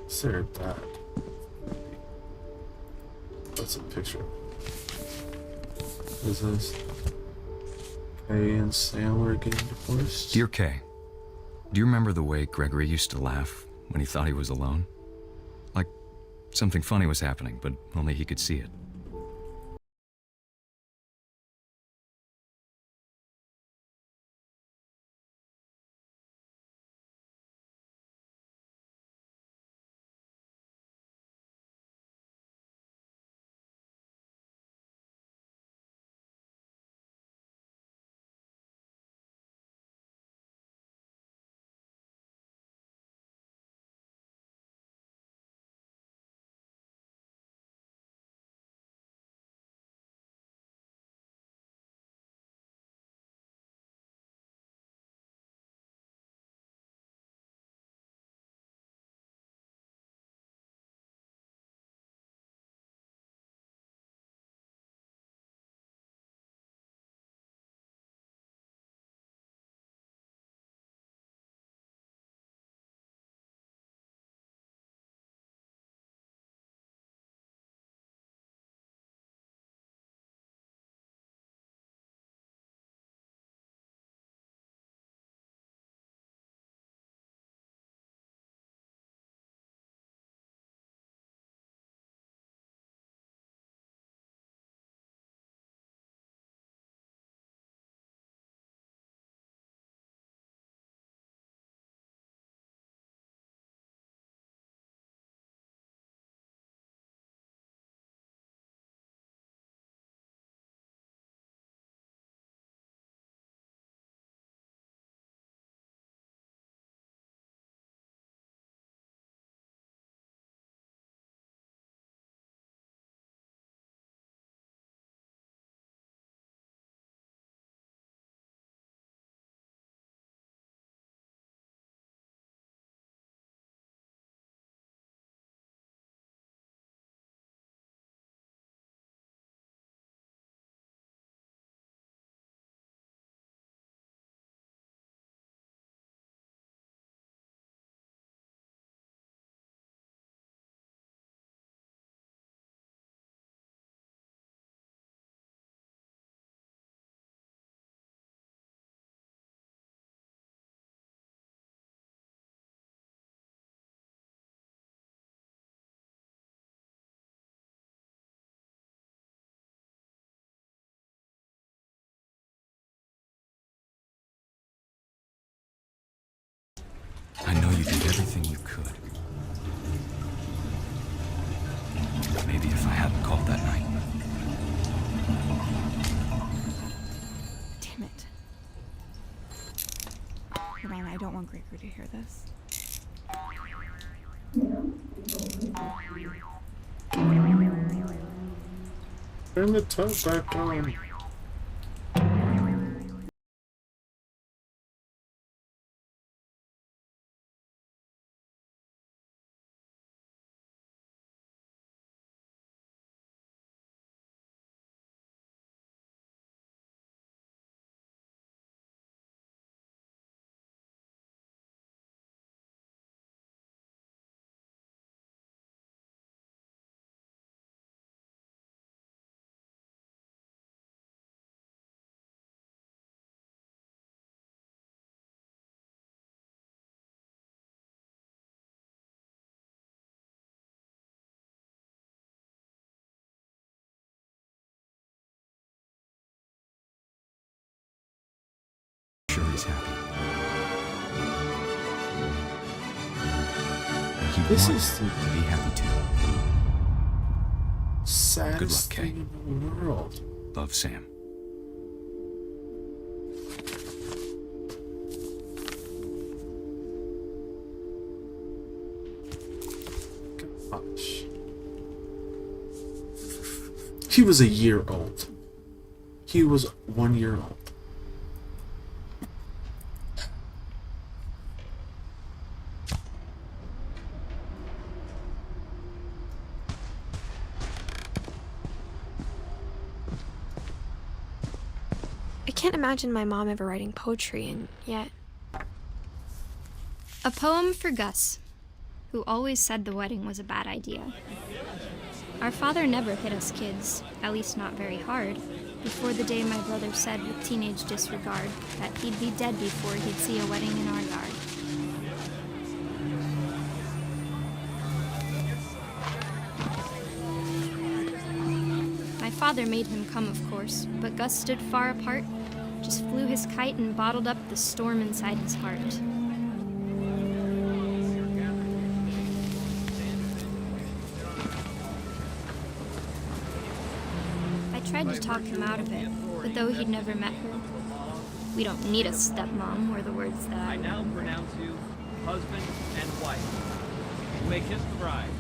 S1: Stare at that. That's a picture. What is this? Kay and Sam were getting divorced.
S10: Dear Kay, do you remember the way Gregory used to laugh when he thought he was alone? Like something funny was happening, but only he could see it. everything you could. Maybe if I hadn't called that night.
S12: Damn it. Hold on, I don't want Gregory to hear this.
S1: Turn the tub back on.
S10: Sure he's happy. And he
S1: This
S10: wants
S1: is
S10: to be happy too.
S1: Saddest
S10: Kay.
S1: thing in the world.
S10: Love, Sam.
S1: Gosh. He was a year old. He was 1 year old.
S2: I can't imagine my mom ever writing poetry, and yet...
S11: A poem for Gus, who always said the wedding was a bad idea. Our father never hit us kids, at least not very hard, before the day my brother said with teenage disregard that he'd be dead before he'd see a wedding in our yard. My father made him come, of course, but Gus stood far apart, just flew his kite and bottled up the storm inside his heart. I tried to talk him out of it, but though he'd never met her, "We don't need a stepmom," were the words that
S13: I now pronounce you husband and wife. You may kiss the bride.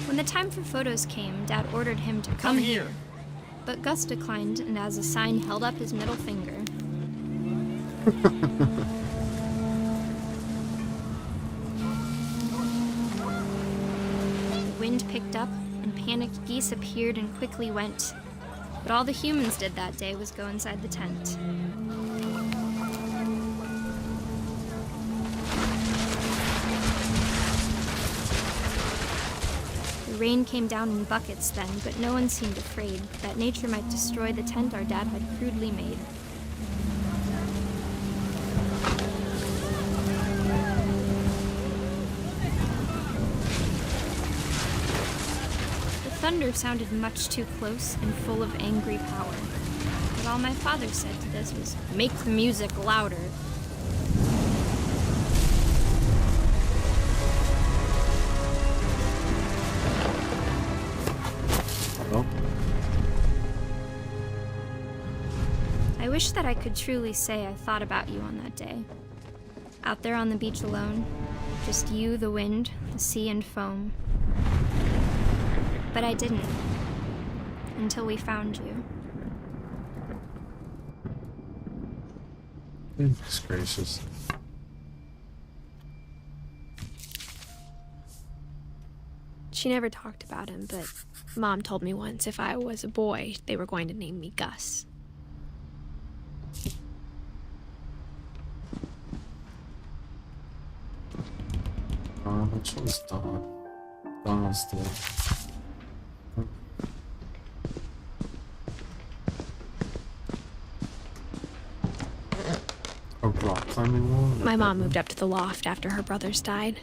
S11: When the time for photos came, Dad ordered him to come here. But Gus declined, and as a sign held up his middle finger. The wind picked up, and panicked geese appeared and quickly went. But all the humans did that day was go inside the tent. The rain came down in buckets then, but no one seemed afraid that nature might destroy the tent our dad had crudely made. The thunder sounded much too close and full of angry power. But all my father said to this was, "Make the music louder." I wish that I could truly say I thought about you on that day. Out there on the beach alone, just you, the wind, the sea, and foam. But I didn't, until we found you.
S1: Goodness gracious.
S2: She never talked about him, but Mom told me once if I was a boy, they were going to name me Gus.
S1: Which one's Dawn? Dawn's the... A rock climbing wall?
S2: My mom moved up to the loft after her brothers died.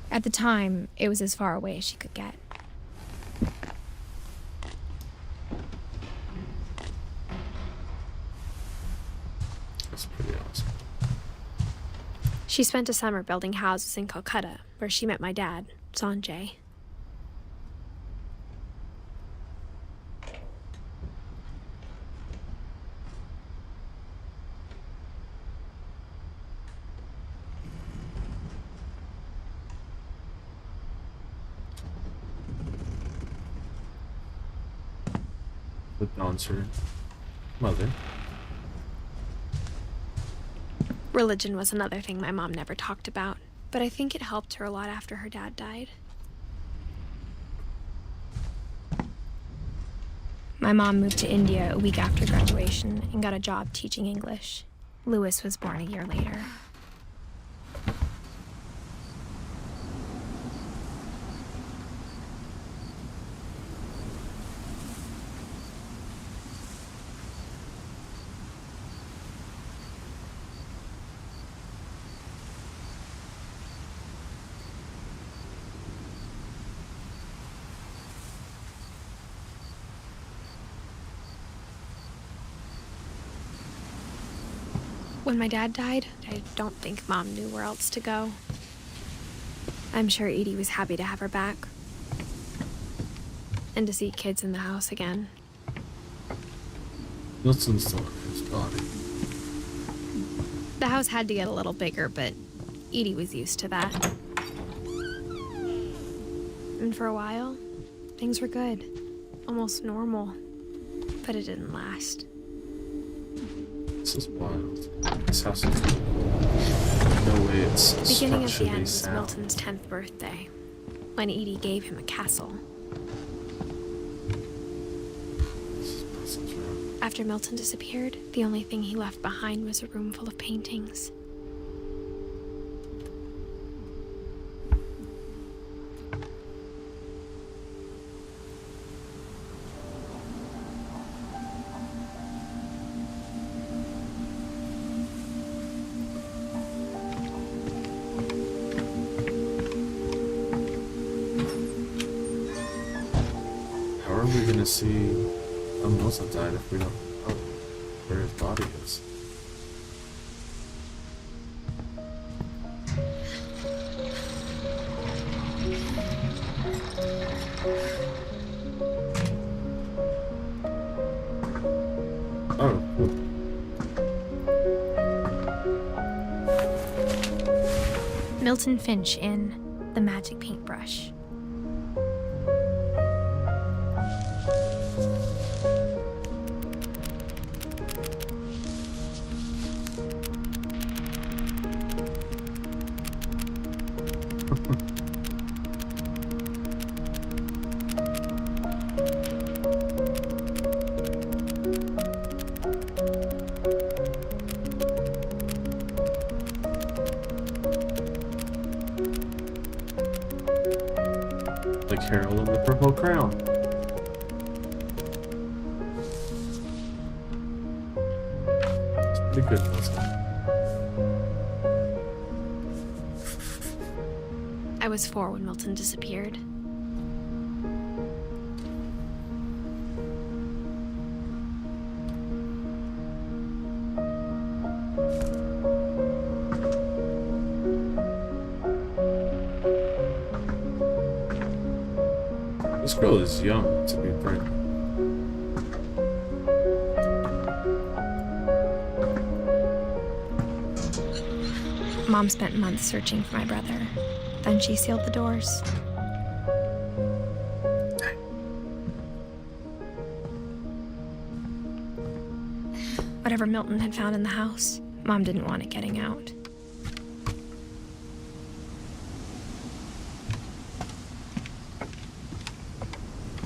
S2: At the time, it was as far away as she could get.
S1: That's pretty awesome.
S2: She spent a summer building houses in Calcutta, where she met my dad, Sanjay.
S1: With Dawn's her mother.
S2: Religion was another thing my mom never talked about, but I think it helped her a lot after her dad died. My mom moved to India a week after graduation and got a job teaching English. Lewis was born a year later. When my dad died, I don't think Mom knew where else to go. I'm sure Edie was happy to have her back. And to see kids in the house again.
S1: Milton's still his body.
S2: The house had to get a little bigger, but Edie was used to that. And for a while, things were good. Almost normal. But it didn't last.
S1: This is wild. This house is... No way it's
S2: The beginning of the end was
S1: sound.
S2: Milton's 10th birthday, when Edie gave him a castle. After Milton disappeared, the only thing he left behind was a room full of paintings.
S1: How are we gonna see how Milton died if we don't know where his body is? Oh, cool.
S2: Milton Finch in The Magic Paintbrush.
S1: Like Harold and the Purple Crown. It's pretty good, wasn't it?
S2: I was 4 when Milton disappeared.
S1: This girl is young to be pregnant.
S2: Mom spent months searching for my brother. Then she sealed the doors. Whatever Milton had found in the house, Mom didn't want it getting out.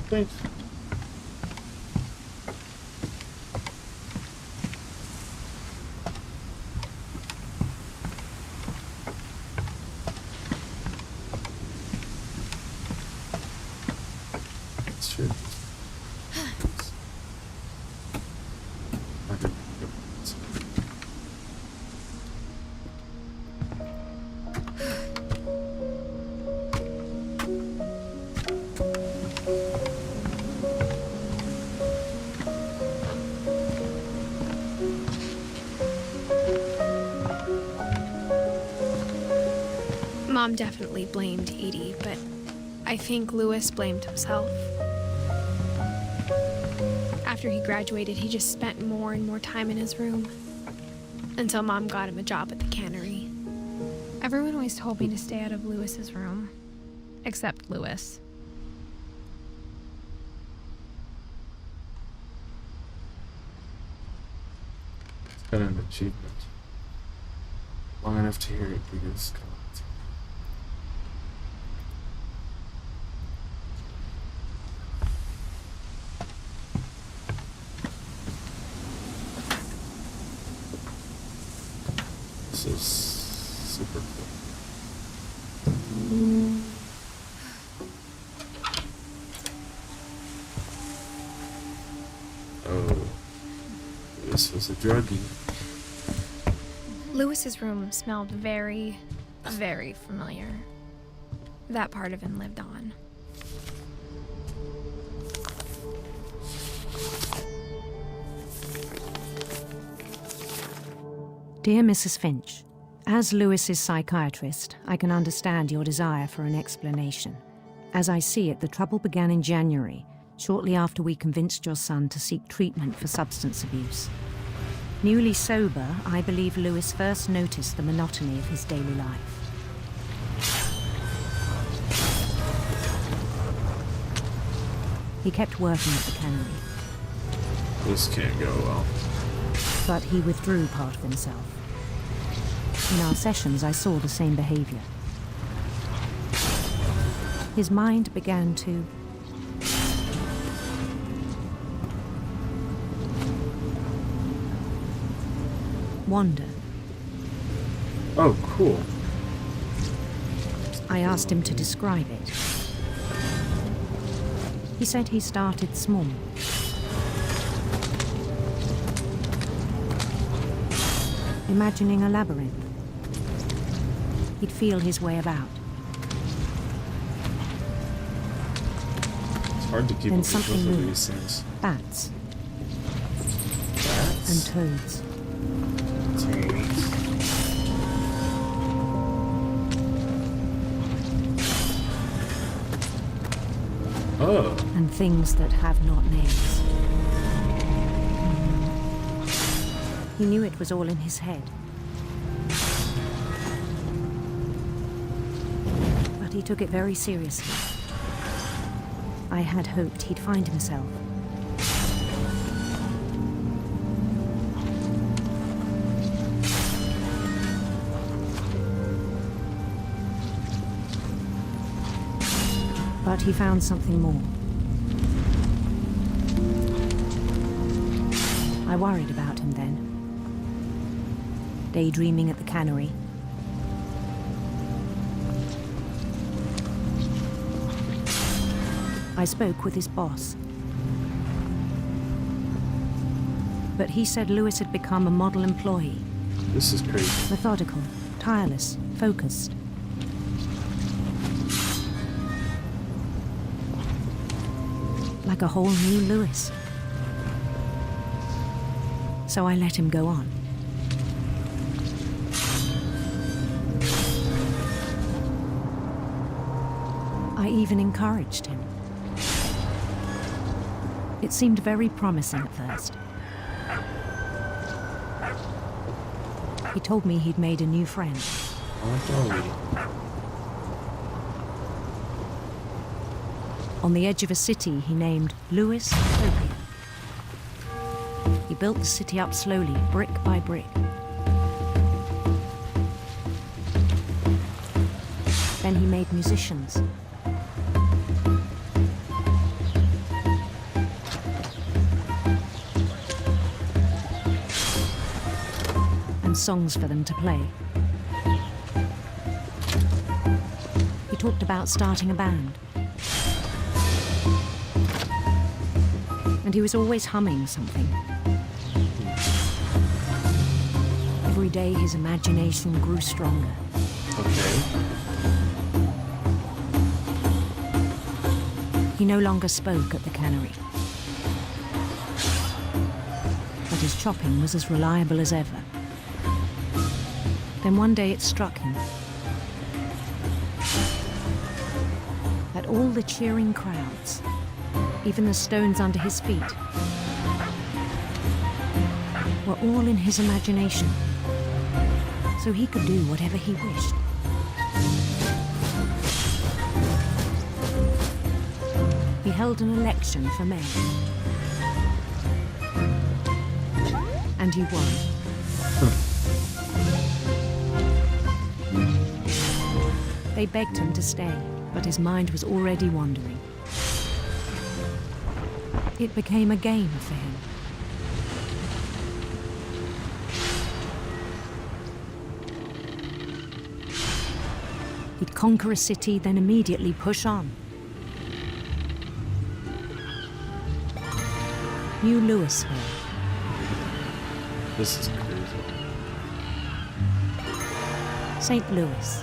S1: Thanks. That's true.
S2: Mom definitely blamed Edie, but I think Lewis blamed himself. After he graduated, he just spent more and more time in his room, until Mom got him a job at the cannery. Everyone always told me to stay out of Lewis's room, except Lewis.
S1: It's got an achievement. Long enough to hear it because this is super cool. Oh, this was a druggie.
S2: Lewis's room smelled very, very familiar. That part of him lived on.
S14: Dear Mrs. Finch, as Lewis's psychiatrist, I can understand your desire for an explanation. As I see it, the trouble began in January, shortly after we convinced your son to seek treatment for substance abuse. Newly sober, I believe Lewis first noticed the monotony of his daily life. He kept working at the cannery.
S1: This can't go well.
S14: But he withdrew part of himself. In our sessions, I saw the same behavior. His mind began to wander.
S1: Oh, cool.
S14: I asked him to describe it. He said he started small. Imagining a labyrinth. He'd feel his way about.
S1: It's hard to keep
S14: Then
S1: up with
S14: something
S1: both of
S14: moved.
S1: these things.
S14: Bats.
S1: Bats?
S14: And toads.
S1: Oh.
S14: And things that have not names. He knew it was all in his head. But he took it very seriously. I had hoped he'd find himself. But he found something more. I worried about him then. Daydreaming at the cannery. I spoke with his boss. But he said Lewis had become a model employee.
S1: This is crazy.
S14: Methodical, tireless, focused. Like a whole new Lewis. So I let him go on. I even encouraged him. It seemed very promising at first. He told me he'd made a new friend. On the edge of a city he named Lewis Utopia. He built the city up slowly, brick by brick. Then he made musicians. And songs for them to play. He talked about starting a band. And he was always humming something. Every day his imagination grew stronger.
S1: Okay.
S14: He no longer spoke at the cannery. But his chopping was as reliable as ever. Then one day it struck him. But all the cheering crowds, even the stones under his feet, were all in his imagination, so he could do whatever he wished. He held an election for mayor, and he won. They begged him to stay, but his mind was already wandering. It became a game for him. He'd conquer a city, then immediately push on. New Louisville.
S1: This is crazy.
S14: St. Louis.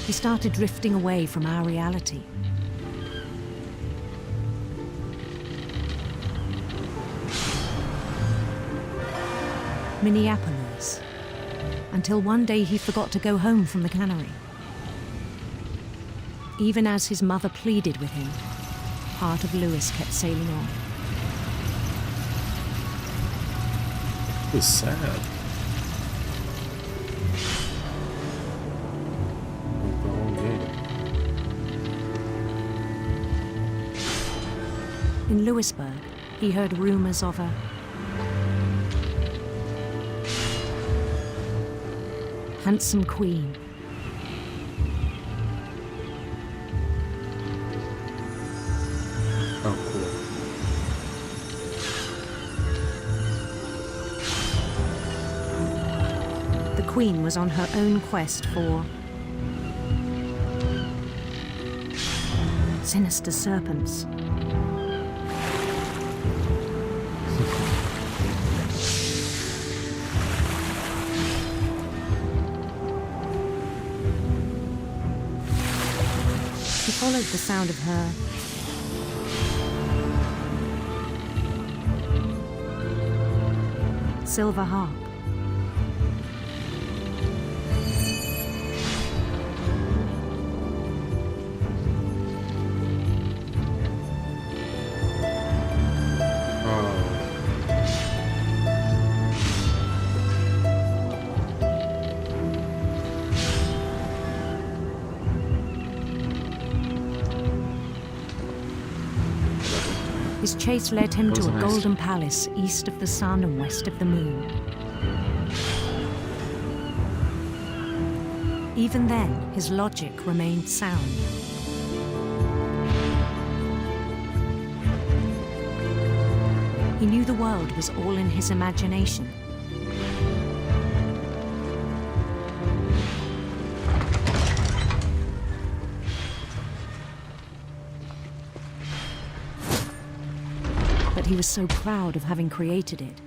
S14: He started drifting away from our reality. Minneapolis, until one day he forgot to go home from the cannery. Even as his mother pleaded with him, part of Louis kept sailing on.
S1: It was sad. Like the whole game.
S14: In Louisburg, he heard rumors of a handsome queen.
S1: Oh, cool.
S14: The queen was on her own quest for sinister serpents. He followed the sound of her silver harp. His chase led him to a golden palace east of the sun and west of the moon. Even then, his logic remained sound. He knew the world was all in his imagination. But he was so proud of having created it.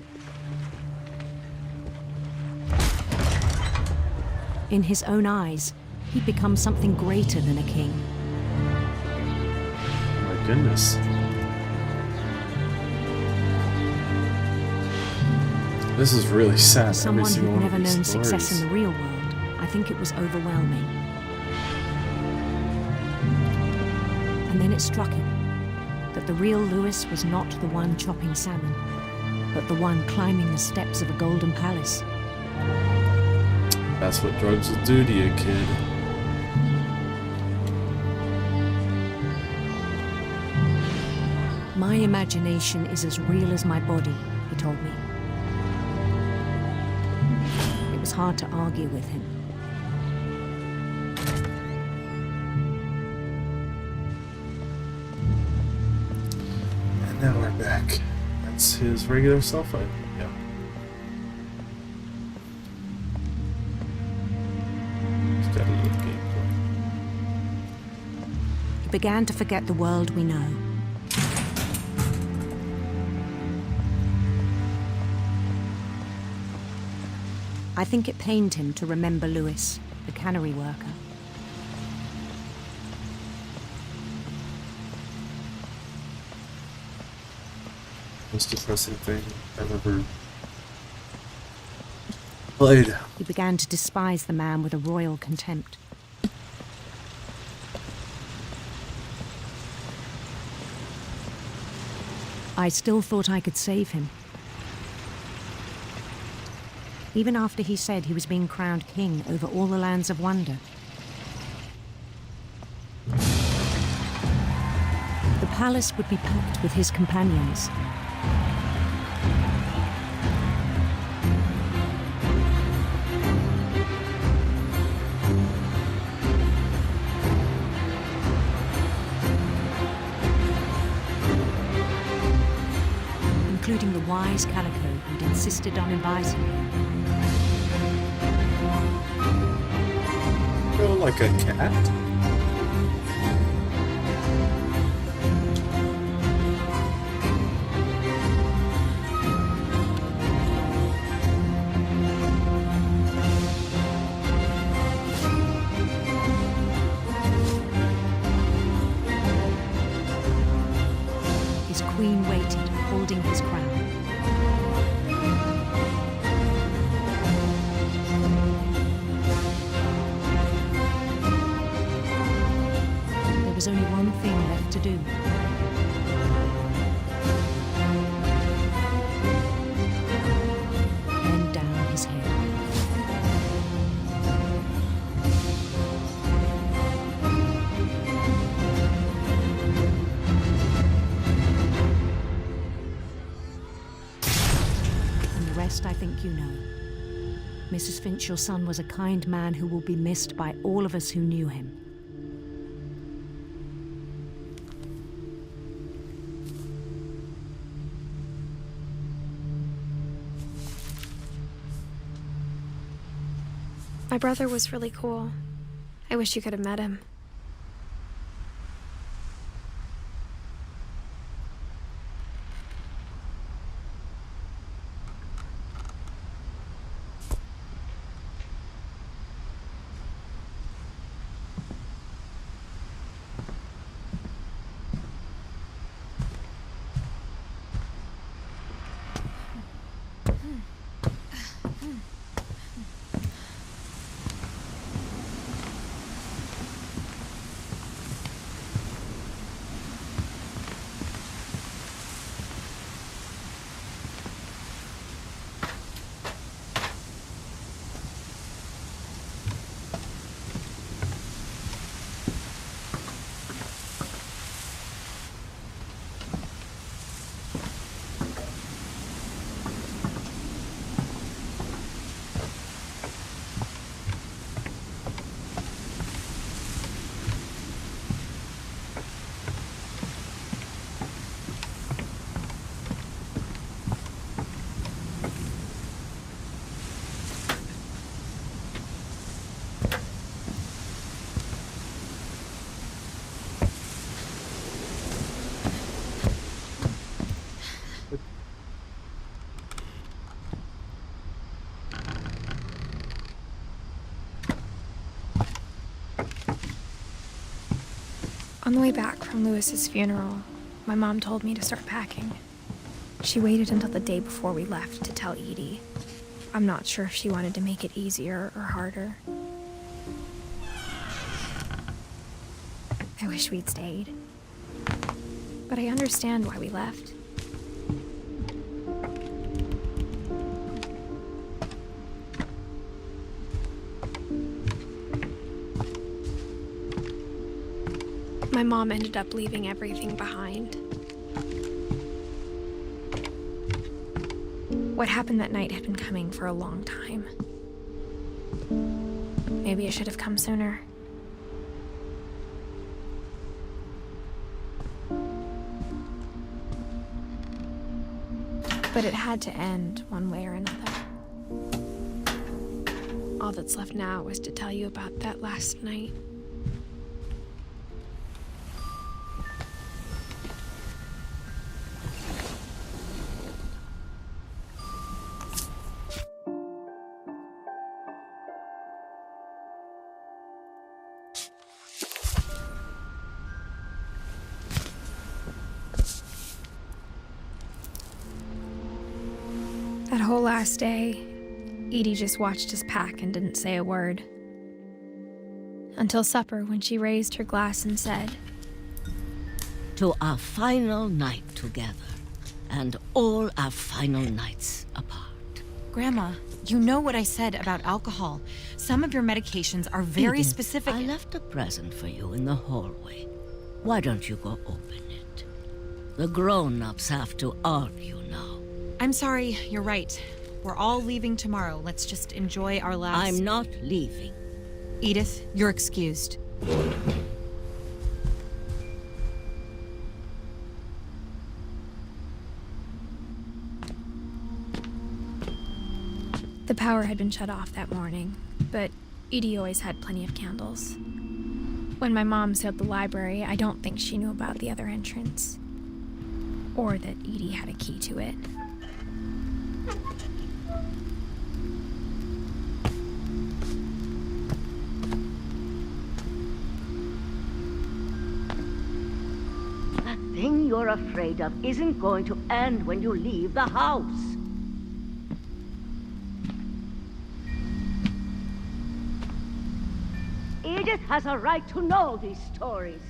S14: In his own eyes, he'd become something greater than a king.
S1: My goodness. This is really sad.
S14: For someone
S1: Every single
S14: who'd
S1: one of
S14: never
S1: these
S14: known
S1: stories.
S14: success in the real world, I think it was overwhelming. And then it struck him that the real Louis was not the one chopping salmon, but the one climbing the steps of a golden palace.
S1: That's what drugs will do to you, kid.
S14: My imagination is as real as my body, he told me. It was hard to argue with him.
S1: And now we're back. That's his regular cell phone. Yeah. He's got a little gameplay.
S14: He began to forget the world we know. I think it pained him to remember Louis, the cannery worker.
S1: Most depressing thing I've ever played.
S14: He began to despise the man with a royal contempt. I still thought I could save him. Even after he said he was being crowned king over all the lands of wonder. The palace would be packed with his companions. Including the wise Calico who'd insisted on inviting him.
S1: Oh, like a cat?
S14: His queen waited, holding his crown. There was only one thing left to do. Bend down his head. And the rest I think you know. Mrs. Finch, your son was a kind man who will be missed by all of us who knew him.
S2: My brother was really cool. I wish you could have met him. On the way back from Lewis's funeral, my mom told me to start packing. She waited until the day before we left to tell Edie. I'm not sure if she wanted to make it easier or harder. I wish we'd stayed. But I understand why we left. My mom ended up leaving everything behind. What happened that night had been coming for a long time. Maybe it should have come sooner. But it had to end one way or another. All that's left now is to tell you about that last night. That whole last day, Edie just watched us pack and didn't say a word. Until supper, when she raised her glass and said,
S15: "To our final night together, and all our final nights apart.
S16: Grandma, you know what I said about alcohol. Some of your medications are very
S15: Edith,
S16: specific.
S15: I left a present for you in the hallway. Why don't you go open it? The grown-ups have to argue now.
S16: I'm sorry, you're right. We're all leaving tomorrow. Let's just enjoy our last...
S15: I'm not leaving.
S16: Edith, you're excused.
S2: The power had been shut off that morning, but Edie always had plenty of candles. When my mom sealed the library, I don't think she knew about the other entrance. Or that Edie had a key to it.
S15: That thing you're afraid of isn't going to end when you leave the house. Edith has a right to know these stories.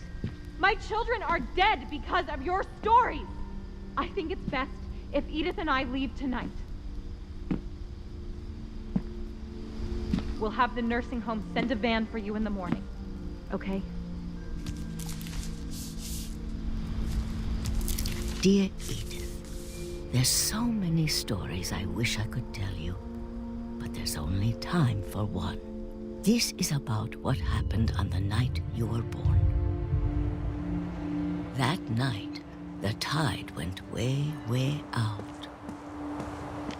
S12: My children are dead because of your stories. I think it's best if Edith and I leave tonight. We'll have the nursing home send a van for you in the morning, okay?
S15: Dear Edith, there's so many stories I wish I could tell you, but there's only time for one. This is about what happened on the night you were born. That night, the tide went way, way out.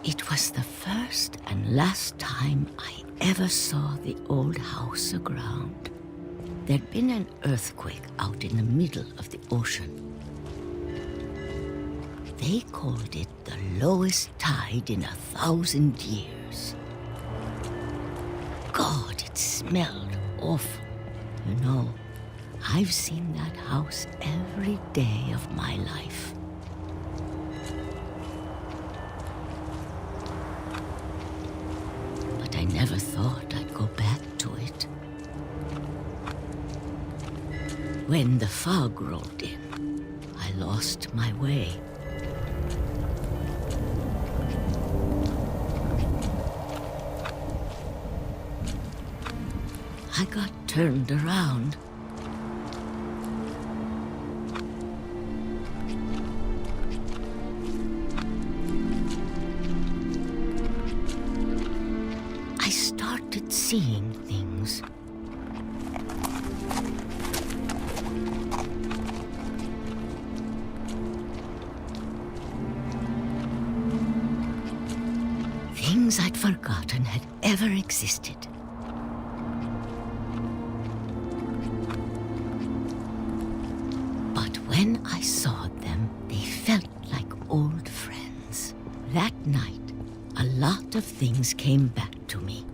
S15: It was the first and last time I ever saw the old house aground. There'd been an earthquake out in the middle of the ocean. They called it the lowest tide in 1,000 years. God, it smelled awful. You know, I've seen that house every day of my life. But I never thought I'd go back to it. When the fog rolled in, I lost my way. I got turned around. I started seeing things. Things I'd forgotten had ever existed. When I saw them, they felt like old friends. That night, a lot of things came back to me.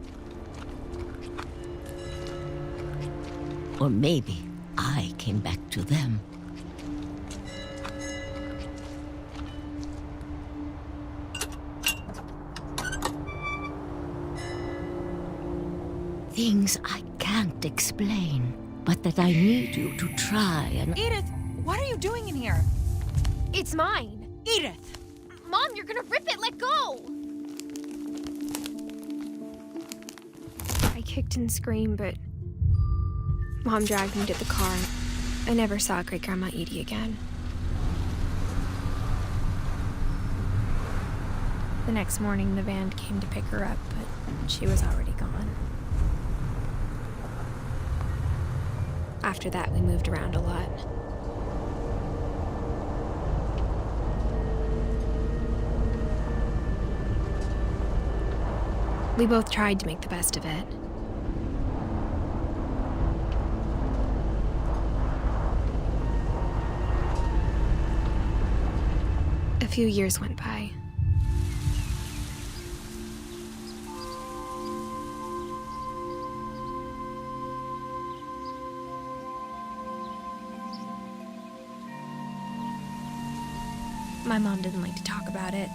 S15: Or maybe I came back to them. Things I can't explain, but that I need you to try and...
S16: Edith! What are you doing in here?
S2: It's mine.
S16: Edith!
S2: Mom, you're gonna rip it! Let go! I kicked and screamed, but Mom dragged me to the car. I never saw Great-Grandma Edie again. The next morning, the van came to pick her up, but she was already gone. After that, we moved around a lot. We both tried to make the best of it. A few years went by. My mom didn't like to talk about it.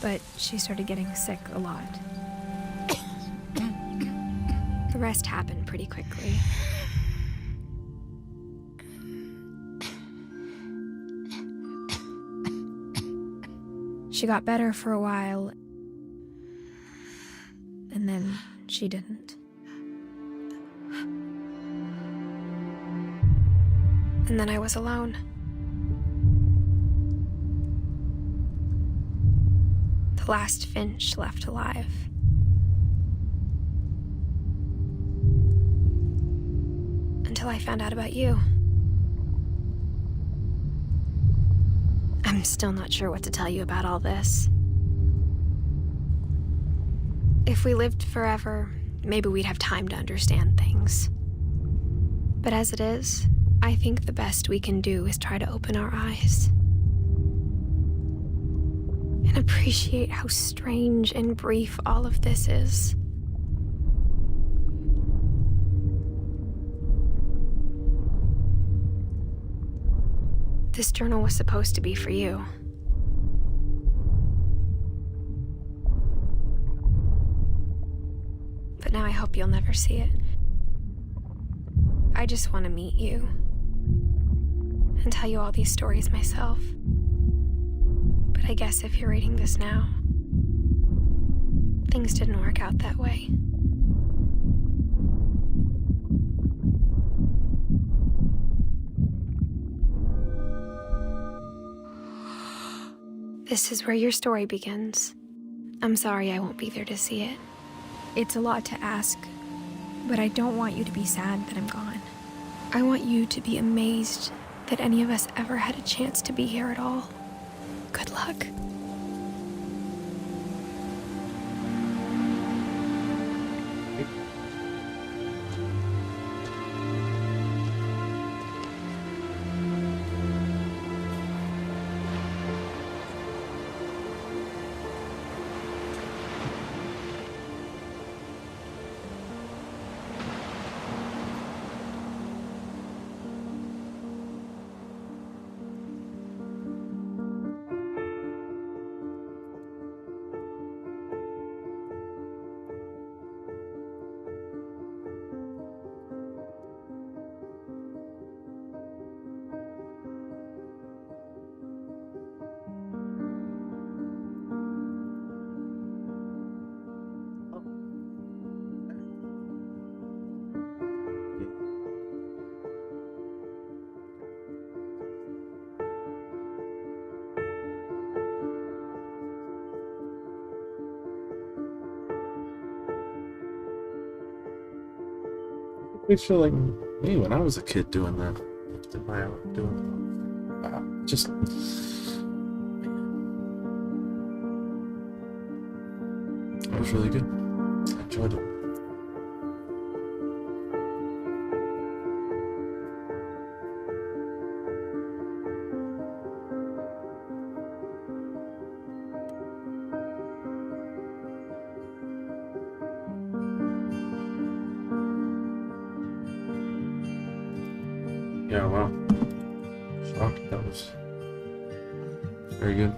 S2: But she started getting sick a lot. The rest happened pretty quickly. She got better for a while, and then she didn't. And then I was alone. The last Finch left alive. Until I found out about you. I'm still not sure what to tell you about all this. If we lived forever, maybe we'd have time to understand things. But as it is, I think the best we can do is try to open our eyes. And appreciate how strange and brief all of this is. This journal was supposed to be for you. But now I hope you'll never see it. I just want to meet you and tell you all these stories myself. But I guess if you're reading this now, things didn't work out that way. This is where your story begins. I'm sorry I won't be there to see it. It's a lot to ask, but I don't want you to be sad that I'm gone. I want you to be amazed that any of us ever had a chance to be here at all. Good luck.
S1: Picture like me when I was a kid doing that. Did my own doing just it was really good. I enjoyed it. Yeah, wow. Shocked. That was very good.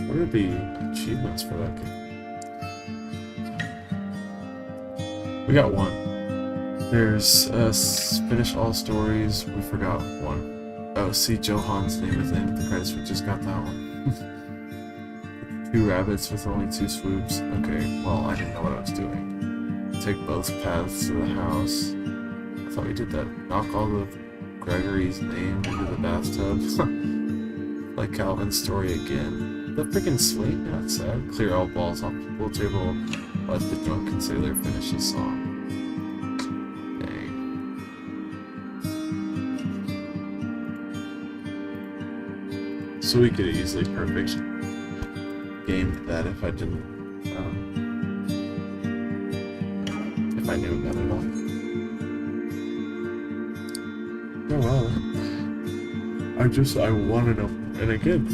S1: What are the achievements for that game? We got one. There's finish all stories. We forgot one. Oh, see Johan's name at the end of the credits. We just got that one. 2 rabbits with only 2 swoops. Okay, well, I didn't know what I was doing. Take both paths to the house. I thought we did that. Knock all of Gregory's name into the bathtub. Like Calvin's story again. The freaking swing? Yeah, that's sad. Clear all balls off the pool table. Let the drunken sailor finish his song. Dang. So we could easily perfect game that if I didn't. If I knew about it all. Oh well. I want to know. And again,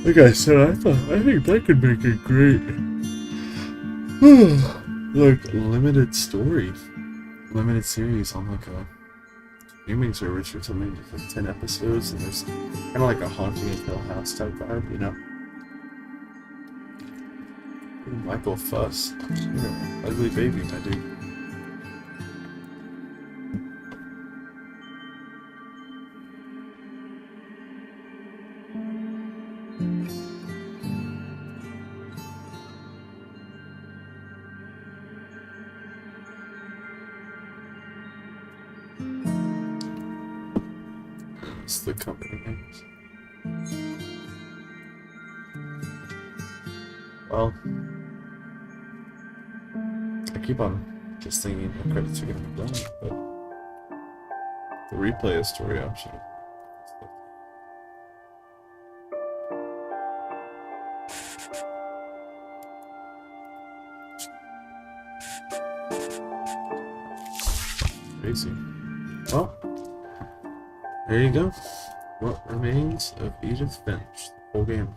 S1: like I said, I think that could make a great, like, limited story, limited series on like a streaming service or something, just like 10 episodes, and there's kind of like a Haunting of Hill House type vibe, you know? Michael Fuss. Yeah, ugly baby, my dude. as the company names. Well, I keep on just thinking the credits are gonna be done, but the replay a story option. Crazy. Well, there you go. What Remains of Edith Finch. The whole game.